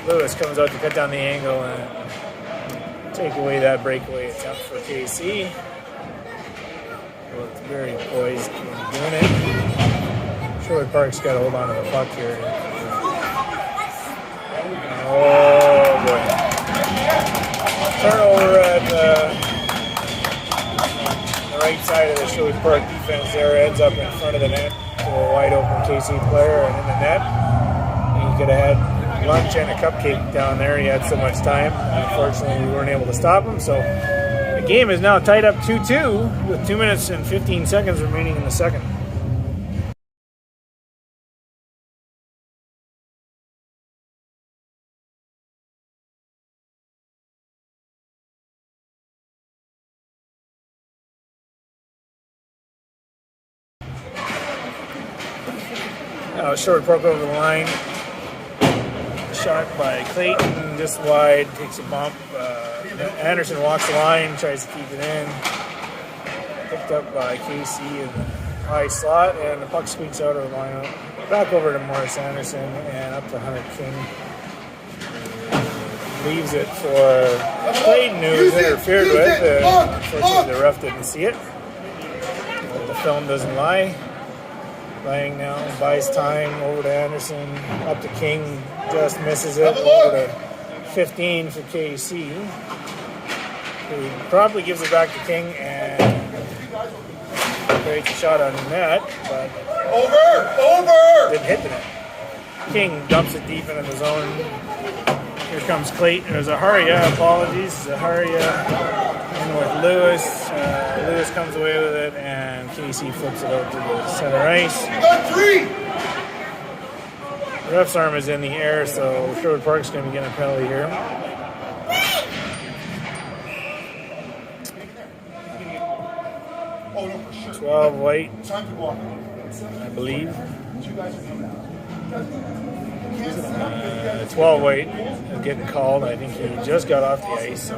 Lewis comes out to cut down the angle and take away that breakaway attempt for KC. Looked very poised when doing it. Sherwood Park's got to hold on to the puck here. Oh boy. Turnover at the right side of the Sherwood Park defense there. Ends up in front of the net to a wide open KC player and in the net. He could have had lunch and a cupcake down there. He had so much time. Unfortunately, we weren't able to stop him. So the game is now tied up 2-2 with 2 minutes and 15 seconds remaining in the second. Short poke over the line. Shot by Clayton, just wide, takes a bump. Anderson walks the line, tries to keep it in. Picked up by KC in the high slot, and the puck squeaks out of the lineup. Back over to Morris Anderson and up to Hunter King. Leaves it for Clayton, who was interfered with. Unfortunately, the ref didn't see it. But the film doesn't lie. Lang now buys time over to Anderson, up to King, just misses it, over to 15 for KC. He probably gives it back to King and creates a shot on net, but didn't hit the net. King dumps it deep into the zone. Here comes Clayton, or Zaharia, apologies. Zaharia in with Lewis. Lewis comes away with it, and KC flips it out to the center ice. The ref's arm is in the air, so Sherwood Park's going to be getting a penalty here. Oh, no, for sure. 12 white, Time to walk. I believe. You guys are coming out. 12 white is getting called. I think he just got off the ice, so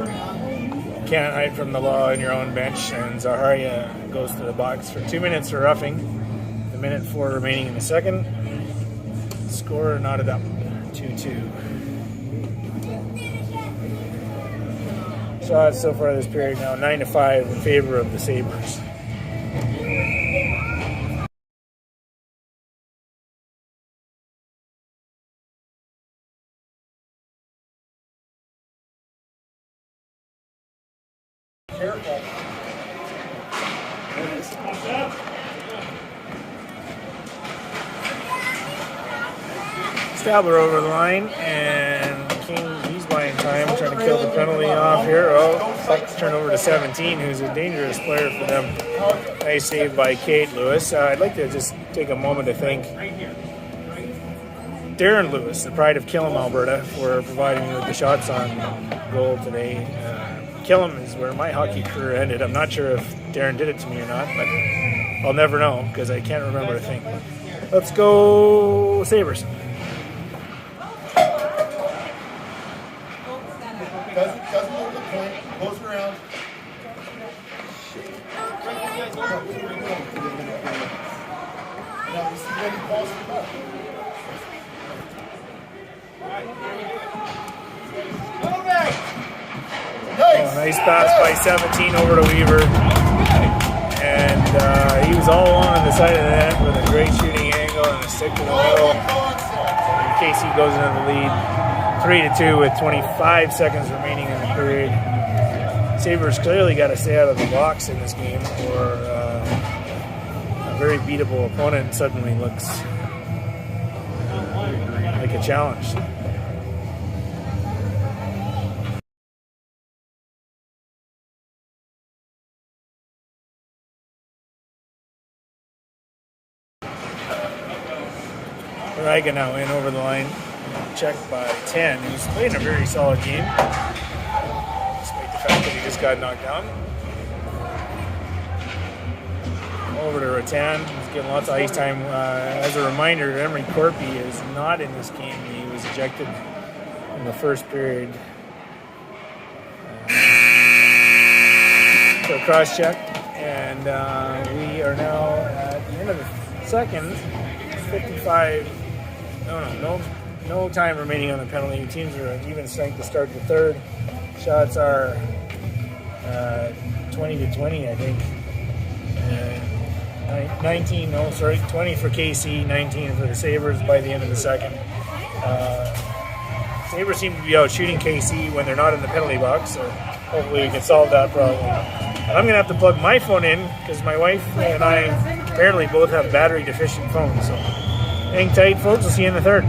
can't hide from the law on your own bench. And Zaharia goes to the box for 2 minutes for roughing. The minute 4 remaining in the second. Score knotted up, 2-2. Shots so far this period now 9-5 in favor of the Sabres. Careful. Stabler over the line, and King, he's buying time, trying to kill the penalty off here. Oh, puck's turned over to 17, who's a dangerous player for them. Nice save by Kate Lewis. I'd like to just take a moment to thank Darren Lewis, the pride of Killam, Alberta, for providing me with the shots on goal today. Killam is where my hockey career ended. I'm not sure if Darren did it to me or not, but I'll never know because I can't remember a thing. Let's go Sabres. Doesn't move the point. Goes around. Now, you see when he calls the puck. Nice pass by 17 over to Weaver. And he was all along on the side of the net with a great shooting angle and a stick to the middle. And KC goes into the lead 3-2 with 25 seconds remaining in the period. Sabres clearly got to stay out of the box in this game, or a very beatable opponent suddenly looks like a challenge. Raga now in over the line, checked by 10, who's playing a very solid game, despite the fact that he just got knocked down. Over to Rattan, he's getting lots of ice time. As a reminder, Emery Corpy is not in this game. He was ejected in the first period. So cross check, and we are now at the end of the second. 55. No time remaining on the penalty. Teams are even strength to start the third. Shots are 20-20, I think. 20 for KC, 19 for the Sabres by the end of the second. Sabres seem to be out shooting KC when they're not in the penalty box, so hopefully we can solve that problem. And I'm going to have to plug my phone in because my wife and I apparently both have battery deficient phones. So hang tight, folks. We'll see you in the third.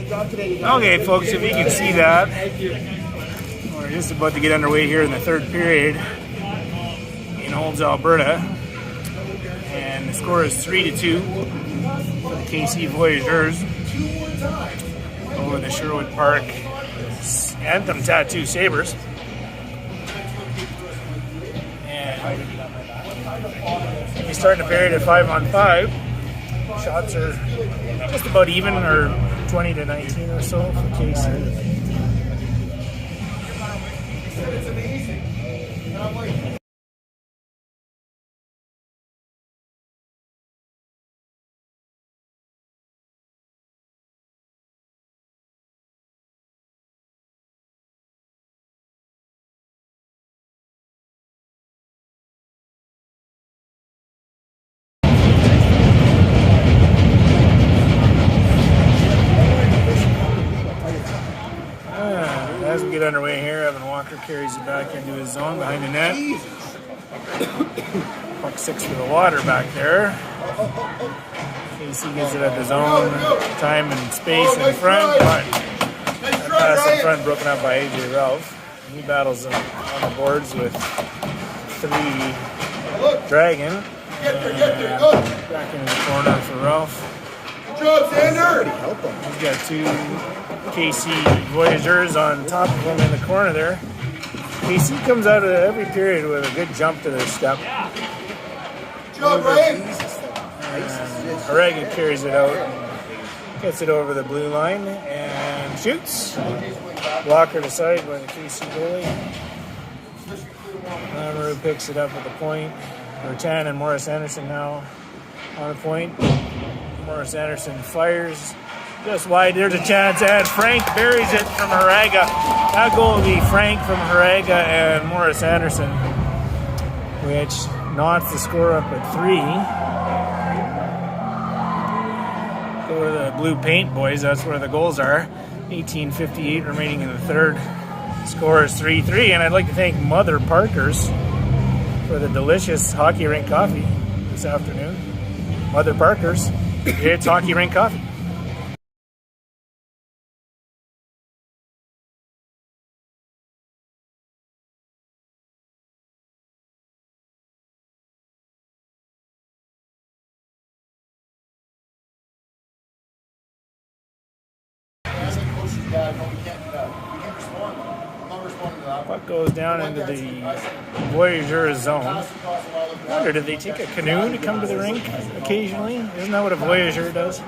job today, you guys. Okay, folks, if you can see that, we're just about to get underway here in the third period in Olds, Alberta. And the score is 3-2 for the KC Voyageurs over the Sherwood Park Anthem Tattoo Sabres. And we start the period at 5-on-5. Shots are just about even, or 20-19 or so for KC. It's amazing. And I'm like, As we get underway here, Evan Walker carries it back into his zone behind the net. Puck 6 for the water back there. KC gets it at the zone, time and space in front, but that pass in front broken up by AJ Ralph. He battles on the boards with 3 Dragon. Back into the corner for Ralph. good job, Xander. He's got 2 KC Voyageurs on top of him in the corner there. KC comes out of every period with a good jump to their step. Good job, Ryan. Oregon carries it out, gets it over the blue line, and shoots. Blocker to side by the KC goalie. Lamoureux picks it up at the point. Bertan and Morris Anderson now on the point. Morris Anderson fires just wide. There's a chance, and Frank buries it from Haraga. That goal will be Frank from Haraga and Morris Anderson, which knots the score up at 3. Go to the blue paint, boys. That's where the goals are. 18:58 remaining in the third. Score is 3-3, and I'd like to thank Mother Parkers for the delicious hockey rink coffee this afternoon. Mother Parkers, it's hockey rink coffee. Yeah, no, we can't do that. We can't respond. I'm not responding to that. Puck goes down into the Voyageurs zone. I wonder, did they take a canoe to come to the rink occasionally? Isn't that what a Voyageur does?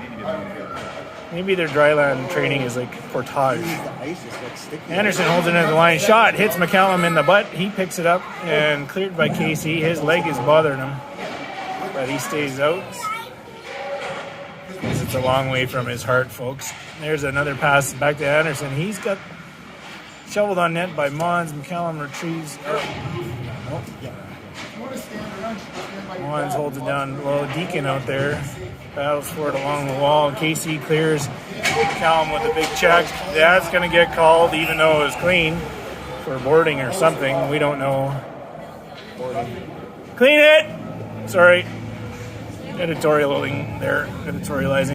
Maybe their dryland training is like portage. The ice is like sticky. Anderson holds it into the line. Shot hits McCallum in the butt. He picks it up and cleared by KC. His leg is bothering him, but he stays out. It's a long way from his heart, folks. There's another pass back to Anderson. He's got shoveled on net by Mons. McCallum retrieves. Mons holds it down low. Deacon out there battles for it along the wall. KC clears. McCallum with a big check. That's going to get called, even though it was clean, for boarding or something. We don't know. Clean it! Sorry. Editorializing there. Editorializing.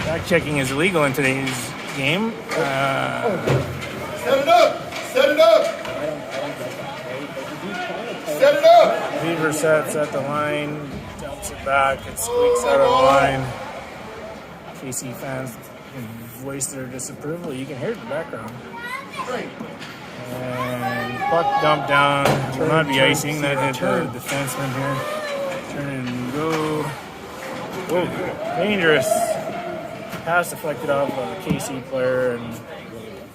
Back checking is illegal in today's game. Set it up! Set it up! Set it up! Beaver sets at the line, dumps it back, it squeaks out of the line. KC fans voice their disapproval. You can hear it in the background. And puck dumped down. Will not be icing. That hit the defenseman here. Turn and go. Whoa, dangerous. Pass deflected off of a KC player and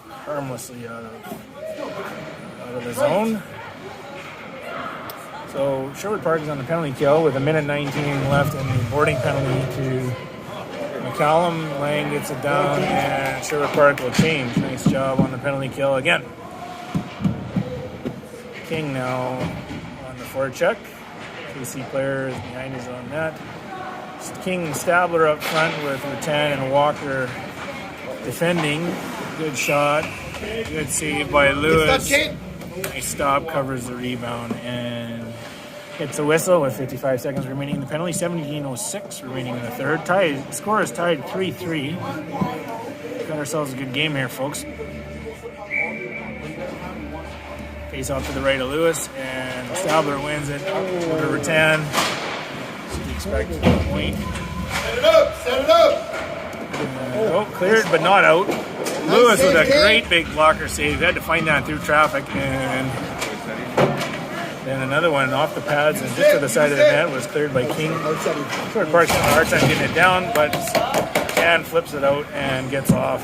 harmlessly out of the zone. So Sherwood Park is on the penalty kill with 1:19 left and the boarding penalty to McCallum. Lang gets it down and Sherwood Park will change. Nice job on the penalty kill again. King now on the forecheck. KC player is behind his own net. King and Stabler up front with Rattan and Walker defending. Good shot. Good save by Lewis. Nice stop, covers the rebound, and hits a whistle with 55 seconds remaining in the penalty. 17:06 remaining in the third. Score is tied 3-3. Got ourselves a good game here, folks. Face off to the right of Lewis, and Stabler wins it over Rattan. Should be expected to point. Set it up! Set it up! Cleared, but not out. Lewis with a great big blocker save. Had to find that through traffic, and then another one off the pads and just to the side of the net was cleared by King. Sherwood Park's having a hard time getting it down, but Can flips it out and gets off.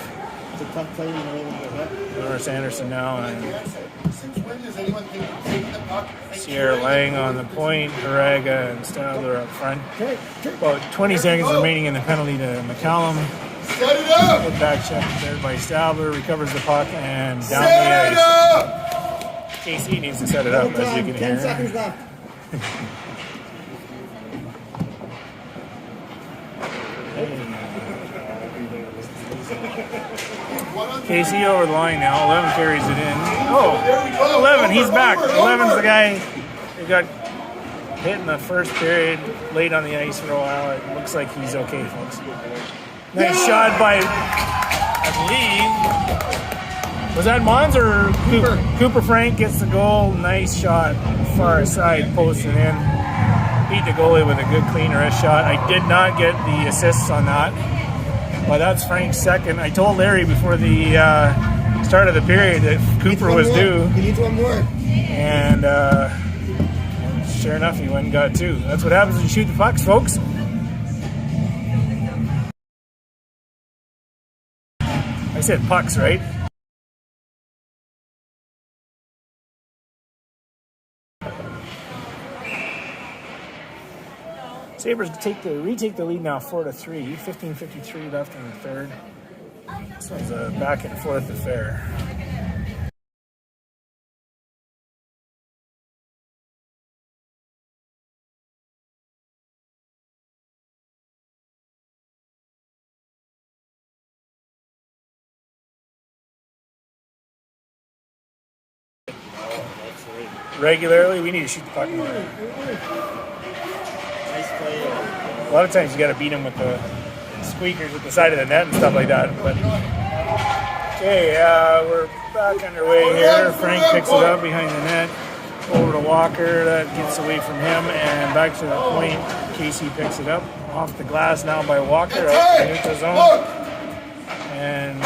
It's a tough play when you're able to get hit. Norris Anderson now, and Since when does anyone think of taking the puck? Sierra Lang on the point, Haraga and Stabler up front. About 20 seconds remaining in the penalty to McCallum. Set it up! Good back check there by Stabler, recovers the puck and down Set the it ice. up! KC needs to set it up, as you can 10 hear. seconds left. KC over the line now. 11 carries it in. There we go. 11, he's back. Over. 11's the guy who got hit in the first period, late on the ice for a while. It looks like he's okay, folks. Nice shot by, I believe, was that Mons or Cooper? Cooper Frank gets the goal. Nice shot, far side, posted in. Beat the goalie with a good clean wrist shot. I did not get the assists on that. Well, that's Frank's second. I told Larry before the start of the period that Cooper was due. He needs one more. And sure enough, he went and got two. That's what happens when you shoot the pucks, folks. I said pucks, right? Sabres retake the lead now 4-3. 15:53 left in the third. This one's a back and forth affair. Regularly, we need to shoot the puck more. A lot of times you got to beat them with the squeakers at the side of the net and stuff like that. But okay, we're back underway here. Frank picks it up behind the net, over to Walker. That gets away from him and back to the point. KC picks it up off the glass now by Walker out to the neutral zone. And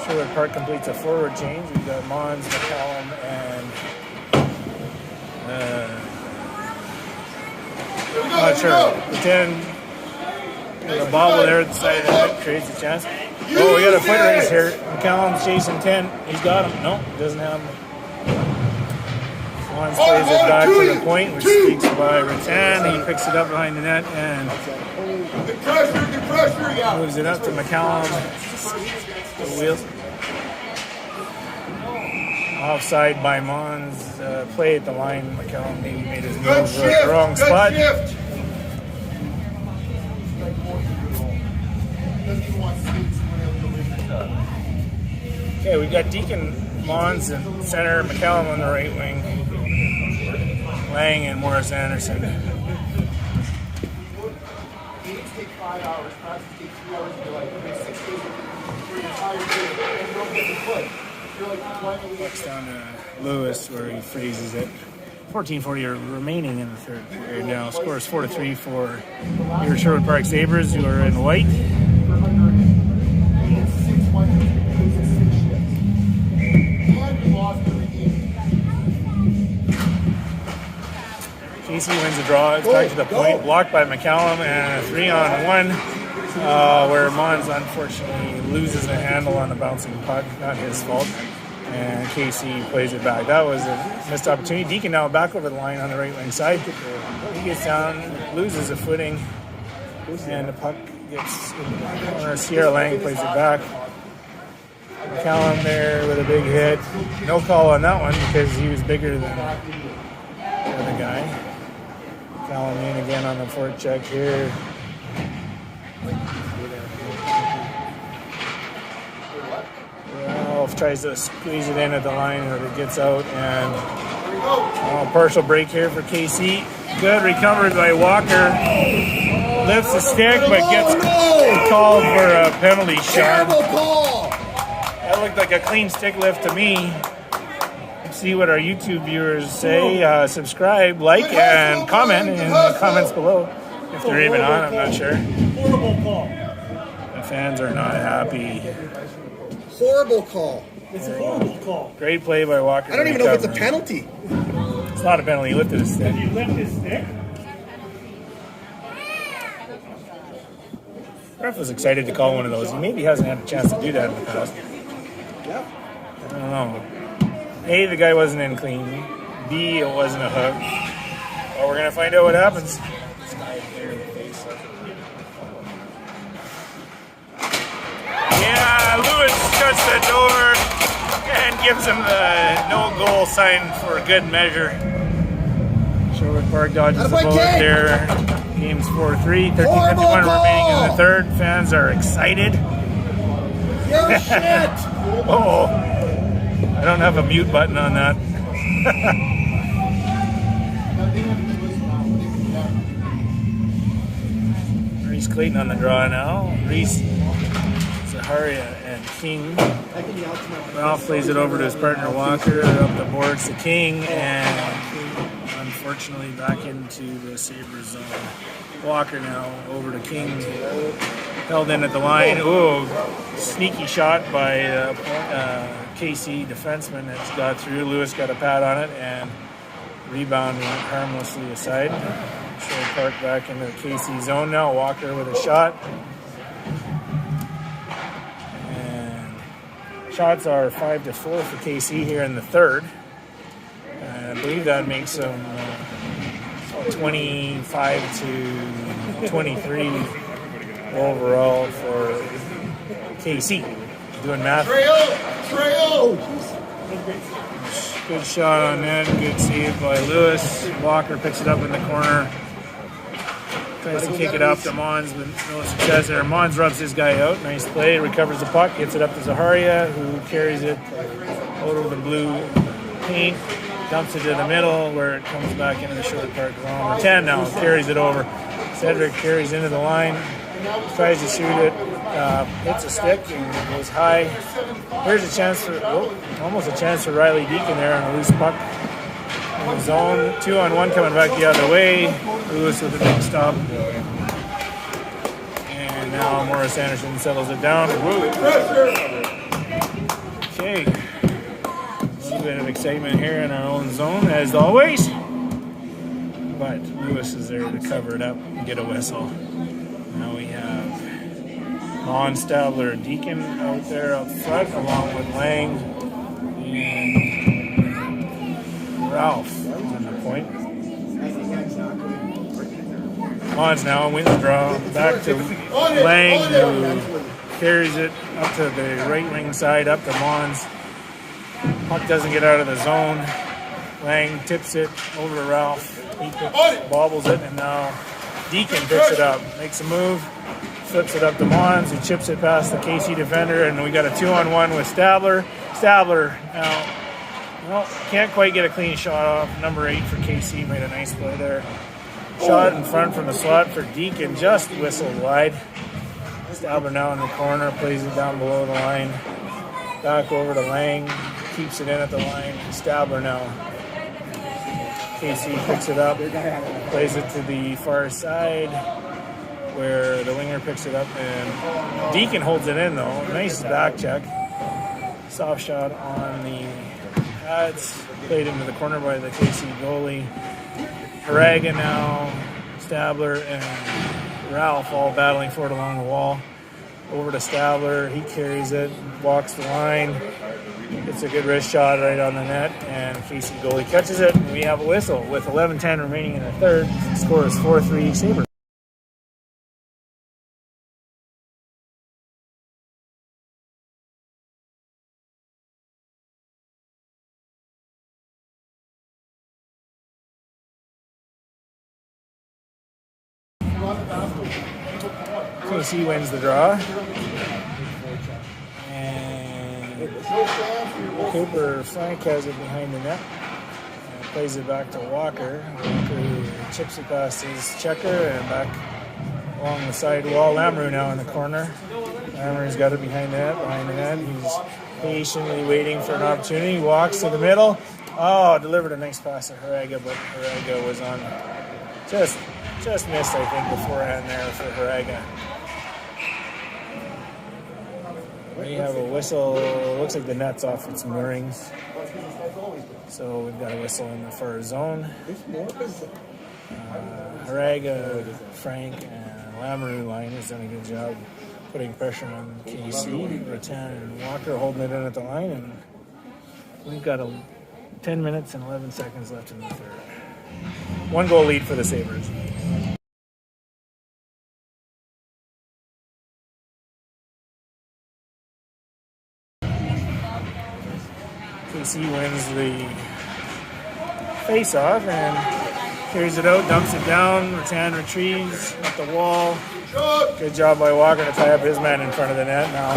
Sherwood Park completes a forward change. We've got Mons, McCallum, and not sure. Pretend there's a bobble there at the side of the net, creates a chance. Oh, we got a foot race here. McCallum's chasing 10. He's got him. No, doesn't have him. Mons plays it back to the point, which speaks by Rattan. He picks it up behind the net and moves it up to McCallum. The wheels. Offside by Mons. Play at the line. McCallum maybe made his move at the wrong spot. Okay, we got Deacon, Mons in center, McCallum on the right wing, Lang and Morris Anderson. Games take 5 hours, practice takes 3 hours, you're like 6 days for your entire day, and you don't get the foot. You're like, why don't we Puck's down to Lewis where he freezes it. 14:40 remaining in the third period now. Score is 4-3 for your Sherwood Park Sabres, who are in white. KC wins the draw. It's back to the point. Blocked by McCallum and a 3-on-1 where Mons unfortunately loses the handle on the bouncing puck. Not his fault. And KC plays it back. That was a missed opportunity. Deacon now back over the line on the right wing side. He gets down, loses a footing, and the puck gets in the corner. Sierra Lang plays it back. Callum there with a big hit. No call on that one because he was bigger than the other guy. Callum in again on the fork check here. Ralph tries to squeeze it in at the line, but it gets out, and partial break here for KC. Good recovery by Walker. Lifts the stick, but gets called for a penalty shot. Terrible call. That looked like a clean stick lift to me. Let's see what our YouTube viewers say. Subscribe, like, and comment in the comments below. If they're even on, I'm not sure. Horrible call. The fans are not happy. Horrible call. It's a horrible call. Great play by Walker. I don't even know if it's a recovering. penalty. It's not a penalty. He lifted his stick. Did you lift his stick? Ref was excited to call one of those. He maybe hasn't had a chance to do that in the past. Yep. I don't know. A, the guy wasn't in clean. B, it wasn't a hook. Well, we're going to find out what happens. Yeah, Lewis shuts the door and gives him the no goal sign for good measure. Sherwood Park dodges the bullet there. Game's 4-3, 13:51 remaining in the third. Fans are excited. Yo, shit. Oh, I don't have a mute button on that. Reese Clayton on the draw now. Reese, Zaharia, and King. Ralph plays it over to his partner Walker. Up the boards to King, and unfortunately back into the Sabres zone. Walker now over to King. Held in at the line. Ooh, sneaky shot by KC defenseman that's got through. Lewis got a pad on it, and rebound went harmlessly aside. Sherwood Park back into the KC zone now. Walker with a shot. And shots are 5-4 for KC here in the third. I believe that makes them 25-23 overall for KC. Doing math. Trail. Good shot on net. Good save by Lewis. Walker picks it up in the corner. Tries to kick it up to Mons, but no success there. Mons rubs his guy out. Nice play. Recovers the puck. Gets it up to Zaharia, who carries it out of the blue paint. Dumps it to the middle where it comes back into the Sherwood Park zone. Number 10 now carries it over. Cedric carries into the line. Tries to shoot it. Hits a stick and goes high. Here's a chance for, almost a chance for Riley Deacon there on a loose puck. In the zone, 2-on-1 coming back the other way. Lewis with a big stop. And now Morris Anderson settles it down. Okay. A little bit of excitement here in our own zone, as always. But Lewis is there to cover it up and get a whistle. Now we have Mon, Stabler, and Deacon out there up front, along with Lang and Ralph on the point. Mons now wins the draw. Back to Lang, who carries it up to the right wing side, up to Mons. Puck doesn't get out of the zone. Lang tips it over to Ralph. He bobbles it, and now Deacon picks it up. Makes a move. Flips it up to Mons. He chips it past the KC defender, and we got a 2-on-1 with Stabler. Stabler now, well, can't quite get a clean shot off. Number 8 for KC made a nice play there. Shot in front from the slot for Deacon, just whistled wide. Stabler now in the corner, plays it down below the line. Back over to Lang, keeps it in at the line. Stabler now. KC picks it up, plays it to the far side, where the winger picks it up, and Deacon holds it in though. Nice back check. Soft shot on the pads, played into the corner by the KC goalie. Haraga now, Stabler and Ralph all battling for it along the wall. Over to Stabler, he carries it, walks the line. It's a good wrist shot right on the net, and KC goalie catches it, and we have a whistle with 11:10 remaining in the third. The score is 4-3 Sabres. KC wins the draw. And Cooper Frank has it behind the net. And plays it back to Walker. Walker chips it past his checker and back along the side wall. Lamoureux now in the corner. Lamoureux's got it behind the net. He's patiently waiting for an opportunity. Walks to the middle. Oh, delivered a nice pass to Haraga, but Haraga was on. Just missed, I think, beforehand there for Haraga. We have a whistle. Looks like the net's off its moorings. So we've got a whistle in the far zone. Haraga, Frank, and Lamoureux line has done a good job putting pressure on KC. Rattan and Walker holding it in at the line, and we've got 10 minutes and 11 seconds left in the third. 1 goal lead for the Sabres. KC wins the face-off and carries it out, dumps it down. Rattan retrieves at the wall. Good job by Walker to tie up his man in front of the net. Now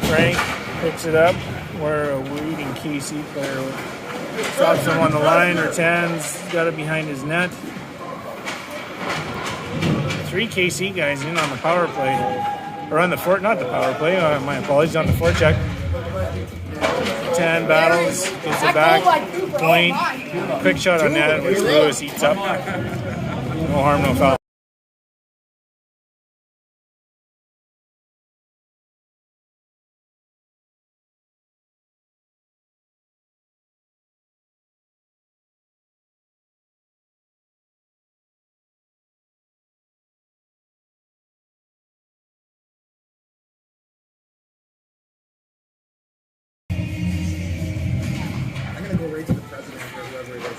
Frank picks it up. We're a waiting KC player. Stops him on the line. Rattan's got it behind his net. 3 KC guys in on the power play. Or on the fort, not the power play. My apologies, on the forecheck. Rattan battles, gives it back. Point. Quick shot on net, which Lewis eats up. No harm, no foul.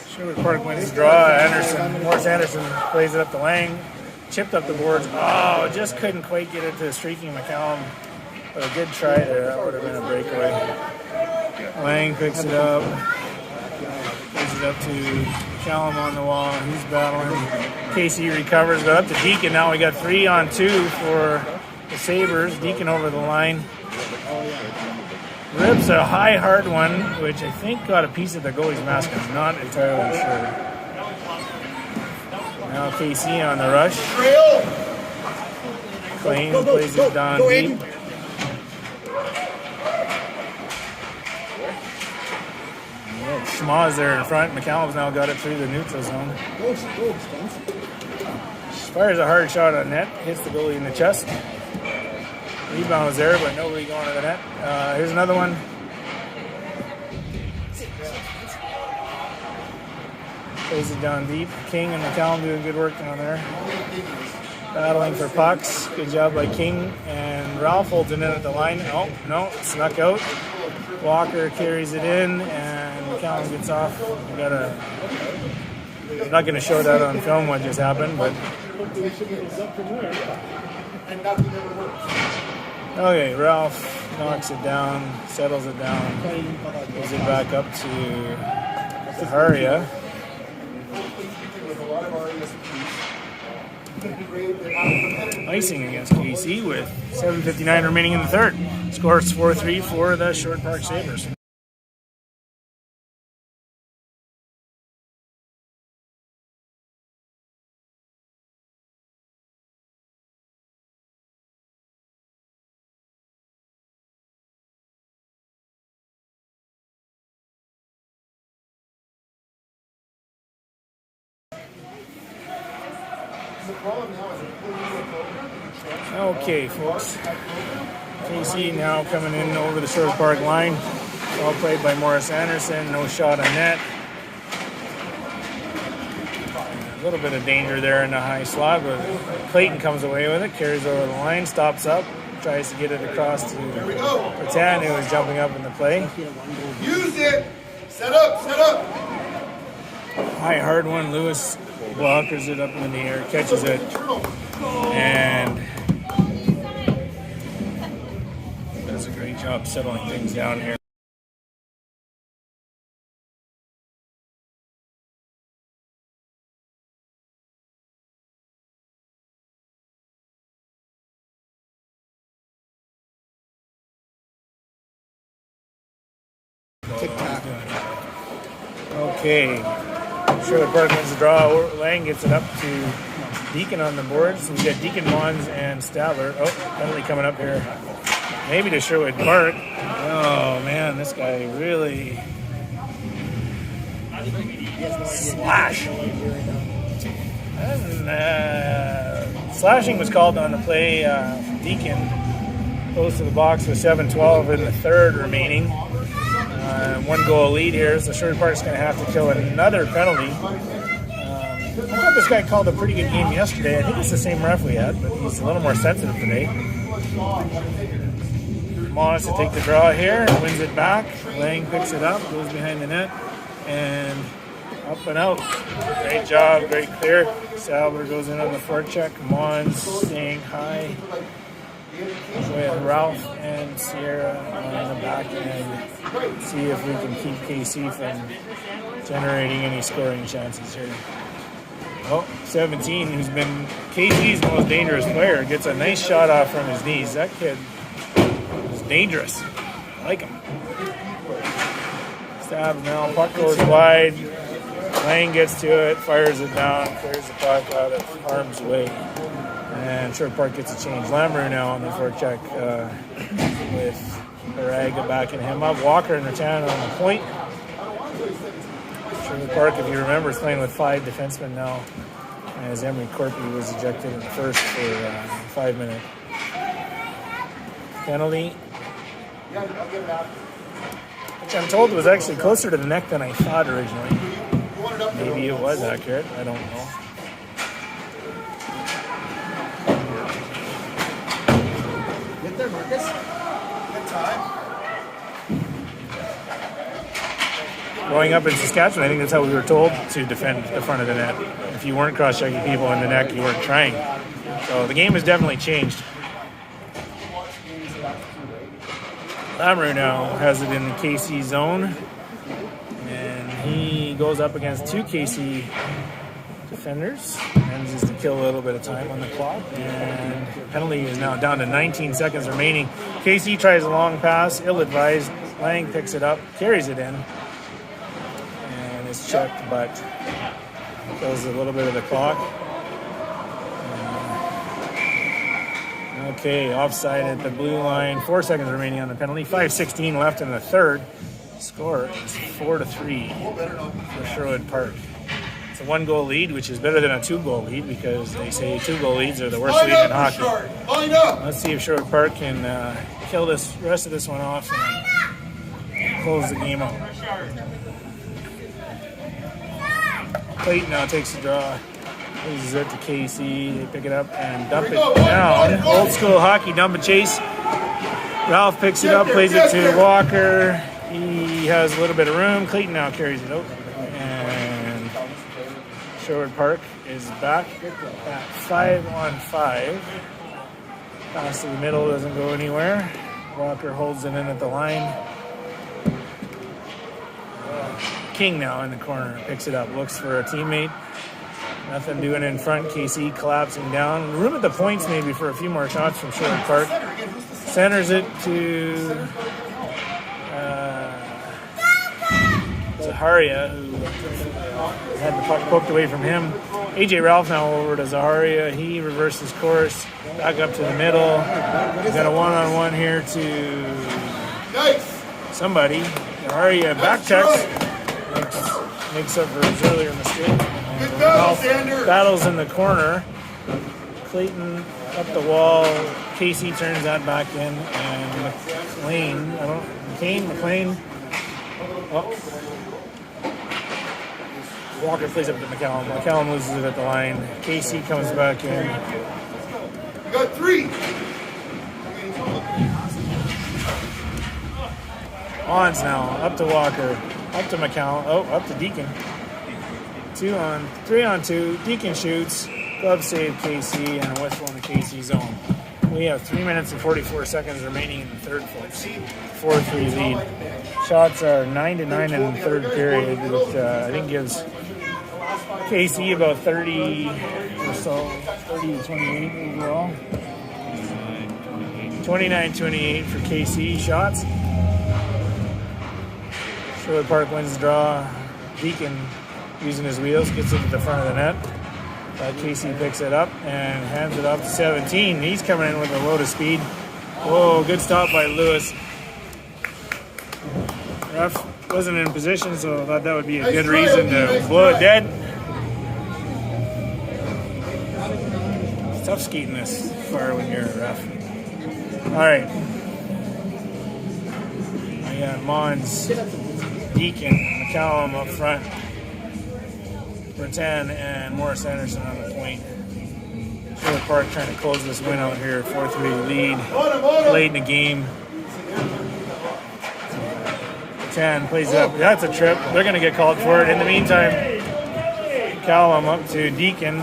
Sherwood Park wins the draw. Morris Anderson plays it up to Lang. Chipped up the boards. Oh, just couldn't quite get it to streaking McCallum. But a good try there. That would have been a breakaway. Lang picks it up. Plays it up to McCallum on the wall. He's battling. KC recovers, but up to Deacon. Now we got 3-on-2 for the Sabres. Deacon over the line. Rips a high, hard one, which I think got a piece of the goalie's mask. I'm not entirely sure. Now KC on the rush. Klein plays it down deep. Schmaz there in front. McCallum's now got it through the neutral zone. Fires a hard shot on net. Hits the goalie in the chest. Rebound was there, but nobody going to the net. Here's another one. Plays it down deep. King and McCallum doing good work down there. Battling for pucks. Good job by King. And Ralph holds it in at the line. Oh, no, snuck out. Walker carries it in, and McCallum gets off. I'm not going to show that on film what just happened, but. Okay, Ralph knocks it down, settles it down, gives it back up to Haria. Icing against KC with 7:59 remaining in the third. Scores 4-3 for the Sherwood Park Sabres. Okay, folks. KC now coming in over the Sherwood Park line. Well played by Morris Anderson. No shot on net. A little bit of danger there in the high slot, but Clayton comes away with it. Carries over the line. Stops up. Tries to get it across to Rattan, who is jumping up in the play. Use it! Set up! Set up! High hard one. Lewis blockers it up in the air. Catches it. And does a great job settling things down here. Okay. Sherwood Park wins the draw. Lang gets it up to Deacon on the board. So we got Deacon, Mons, and Stavler. Oh, penalty coming up here. Maybe to Sherwood Park. Oh, man, this guy really... Slash. And, slashing was called on the play. Deacon close to the box with 7:12 in the third remaining. 1 goal lead here, so Sherwood Park's going to have to kill another penalty. I thought this guy called a pretty good game yesterday. I think it's the same ref we had, but he's a little more sensitive today. Moss to take the draw here, wins it back. Lang picks it up, goes behind the net, and up and out. Great job, great clear. Sabler goes in on the forecheck. Mons staying high with Ralph and Sierra on the back end. See if we can keep KC from generating any scoring chances here. Oh, 17, who's been KC's most dangerous player, gets a nice shot off from his knees. That kid is dangerous. I like him. Stabs now, puck goes wide. Lang gets to it, fires it down, clears the puck out of harm's way. And Sherwood Park gets a change. Lamoureux now on the forecheck with Araga backing him up. Walker and Rattan on the point. Sherwood Park, if you remember, is playing with 5 defensemen now, as Emery Corpy was ejected at first for a 5-minute penalty. Which I'm told was actually closer to the neck than I thought originally. Maybe it was accurate. I don't know. Get there, Marcus. Good time. Growing up in Saskatchewan, I think that's how we were told to defend the front of the net. If you weren't cross-checking people in the neck, you weren't trying. So the game has definitely changed. Lamoureux now has it in the KC zone. And he goes up against 2 KC defenders. Manages to kill a little bit of time on the clock. And the penalty is now down to 19 seconds remaining. KC tries a long pass, ill-advised. Lang picks it up, carries it in. And it's checked, but kills a little bit of the clock. Okay, offside at the blue line. 4 seconds remaining on the penalty. 5:16 left in the third. Score is 4-3 for Sherwood Park. It's a 1-goal lead, which is better than a 2-goal lead because they say 2-goal leads are the worst lead in hockey. Let's see if Sherwood Park can kill this rest of this one off and close the game out. Clayton now takes the draw. Loses it to KC. They pick it up and dump it down. Old school hockey, dump and chase. Ralph picks it up, plays it to Walker. He has a little bit of room. Clayton now carries it out. And Sherwood Park is back at 5-on-5. Pass to the middle, doesn't go anywhere. Walker holds it in at the line. King now in the corner, picks it up, looks for a teammate. Nothing doing in front. KC collapsing down. Room at the points maybe for a few more shots from Sherwood Park. Centers it to Zaharia, who had the puck poked away from him. AJ Ralph now over to Zaharia. He reverses course. Back up to the middle. We've got a one-on-one here to somebody. Zaharia back checks. Makes up for his earlier mistake. Ralph battles in the corner. Clayton up the wall. KC turns that back in. And McLean. Oh. Walker plays up to McCallum. McCallum loses it at the line. KC comes back in. We got 3. Ons now. Up to Walker. Up to McCallum. Oh, up to Deacon. 3-on-2. Deacon shoots. Glove save KC and a whistle in the KC zone. We have 3 minutes and 44 seconds remaining in the third, folks. 4-3 lead. Shots are 9-9 in the third period, which I think gives KC about 30 or so, 30-28 overall. 29-28 for KC shots. Sherwood Park wins the draw. Deacon, using his wheels, gets it to the front of the net. KC picks it up and hands it off to 17. He's coming in with a load of speed. Whoa, good stop by Lewis. Ref wasn't in position, so I thought that would be a good reason to blow it dead. It's tough skating this far when you're a ref. All right. I got Mons, Deacon, McCallum up front, Bertan, and Morris Anderson on the point. Sherwood Park trying to close this win out here. 4-3 lead. Late in the game. Bertan plays it up. That's a trip. They're going to get called for it. In the meantime, McCallum up to Deacon.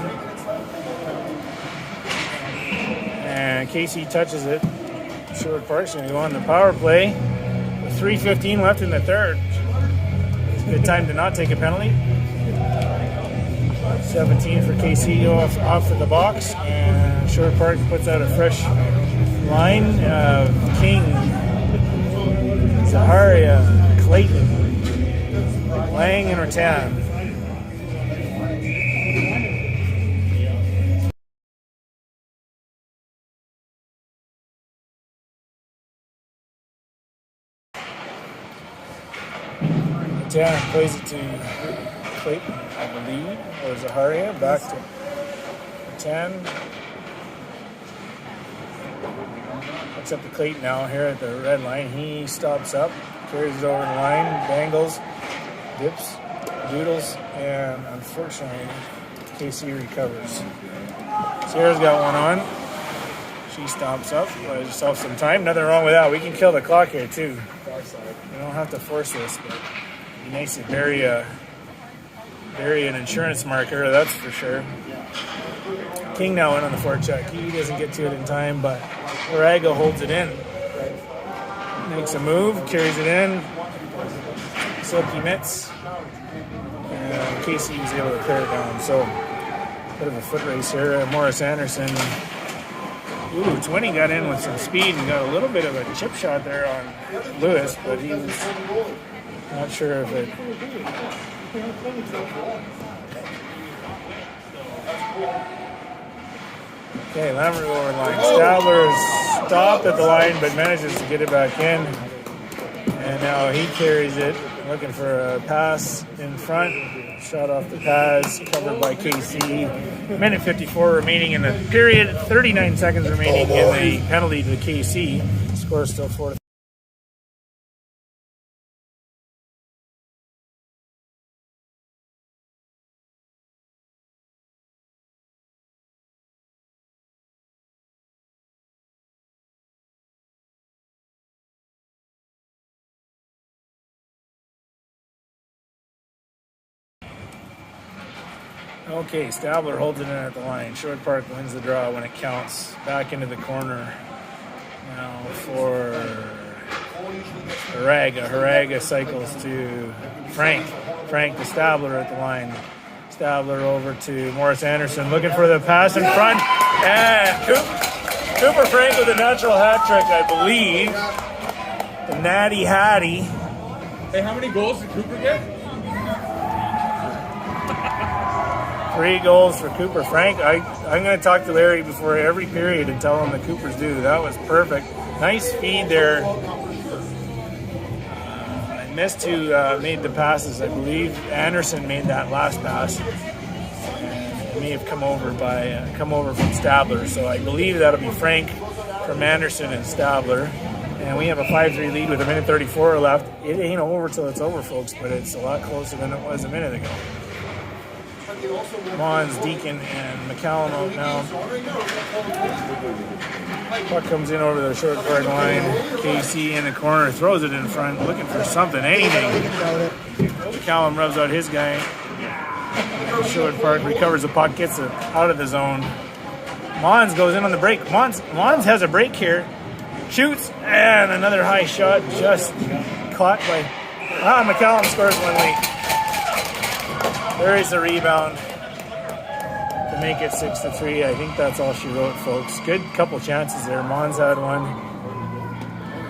And KC touches it. Sherwood Park's going to go on the power play. With 3:15 left in the third. It's a good time to not take a penalty. 17 for KC off of the box. And Sherwood Park puts out a fresh line. King, Zaharia, Clayton, Lang, and Rattan. Rattan plays it to Clayton, I believe, or Zaharia, back to 10. Looks up to Clayton now here at the red line. He stops up, carries it over the line, bangles, dips, doodles, and unfortunately, KC recovers. Sierra's got one on. She stops up, buys herself some time. Nothing wrong with that. We can kill the clock here too. We don't have to force this, but it'd be nice to bury an insurance marker, that's for sure. King now in on the forecheck. He doesn't get to it in time, but Moraga holds it in. Makes a move, carries it in. Silky mitts. And KC was able to clear it down. So, bit of a foot race here. Morris Anderson. Ooh, Twinney got in with some speed and got a little bit of a chip shot there on Lewis, but he was not sure if it. Okay, Lamoureux over the line. Stabler stopped at the line, but manages to get it back in. And now he carries it, looking for a pass in front. Shot off the pass, covered by KC. Minute 54 remaining in the period. 39 seconds remaining in the penalty to KC. Score is still 4-3. Okay, Stabler holds it in at the line. Sherwood Park wins the draw when it counts. Back into the corner now for Haraga. Haraga cycles to Frank. Frank to Stabler at the line. Stabler over to Morris Anderson, looking for the pass in front. And Cooper Frank with a natural hat trick, I believe. The Natty Hattie. Hey, how many goals did Cooper get? 3 goals for Cooper Frank. I'm going to talk to Larry before every period and tell him the Coopers do. That was perfect. Nice feed there. I missed who made the passes. I believe Anderson made that last pass. And it may have come over from Stabler. So I believe that'll be Frank from Anderson and Stabler. And we have a 5-3 lead with a minute 34 left. It ain't over till it's over, folks, but it's a lot closer than it was a minute ago. Mons, Deacon, and McCallum out now. Puck comes in over the short card line. KC in the corner, throws it in front, looking for something, anything. McCallum rubs out his guy. Sherwood Park recovers the puck, gets it out of the zone. Mons goes in on the break. Mons has a break here. Shoots, and another high shot just caught by... McCallum scores one late. There is the rebound to make it 6-3. I think that's all she wrote, folks. Good couple chances there. Mons had one.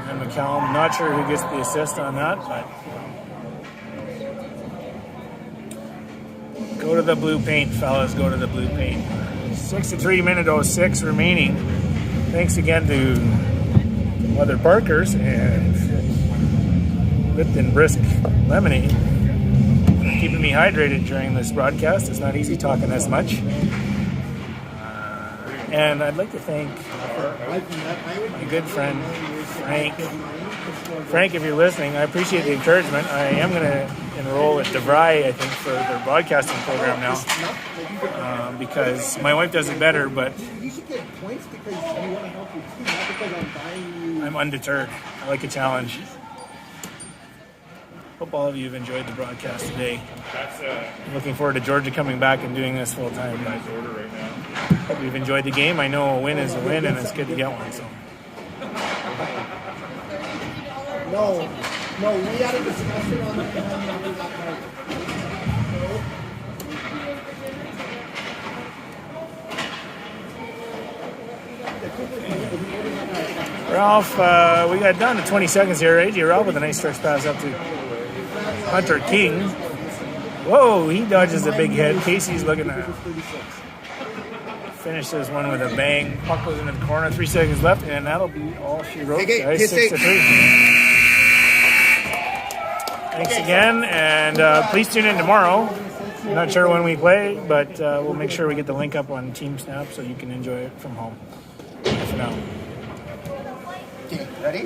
And McCallum, not sure who gets the assist on that, but Go to the blue paint, fellas. Go to the blue paint. 63 minute 06 remaining. Thanks again to Mother Parkers and Lipton Brisk Lemonade for keeping me hydrated during this broadcast. It's not easy talking this much. And I'd like to thank my good friend Frank. Frank, if you're listening, I appreciate the encouragement. I am going to enroll at DeVry, I think, for their broadcasting program now, because my wife does it better, but You should get points because you want to help your team, not because I'm buying you. I'm undeterred. I like a challenge. Hope all of you have enjoyed the broadcast today. I'm looking forward to Georgia coming back and doing this full time. But hope you've enjoyed the game. I know a win is a win, and it's good to get one. So. No, we had a discussion on that part. Ralph, we got down to 20 seconds here. AJ Ralph with a nice stretch pass up to Hunter King. Whoa, he dodges a big hit. Casey's looking to finish this one with a bang. Puck goes into the corner. 3 seconds left, and that'll be all she wrote, guys. 6-3. Thanks again, and please tune in tomorrow. I'm not sure when we play, but we'll make sure we get the link up on Team Snap so you can enjoy it from home. Bye for now. Okay, ready?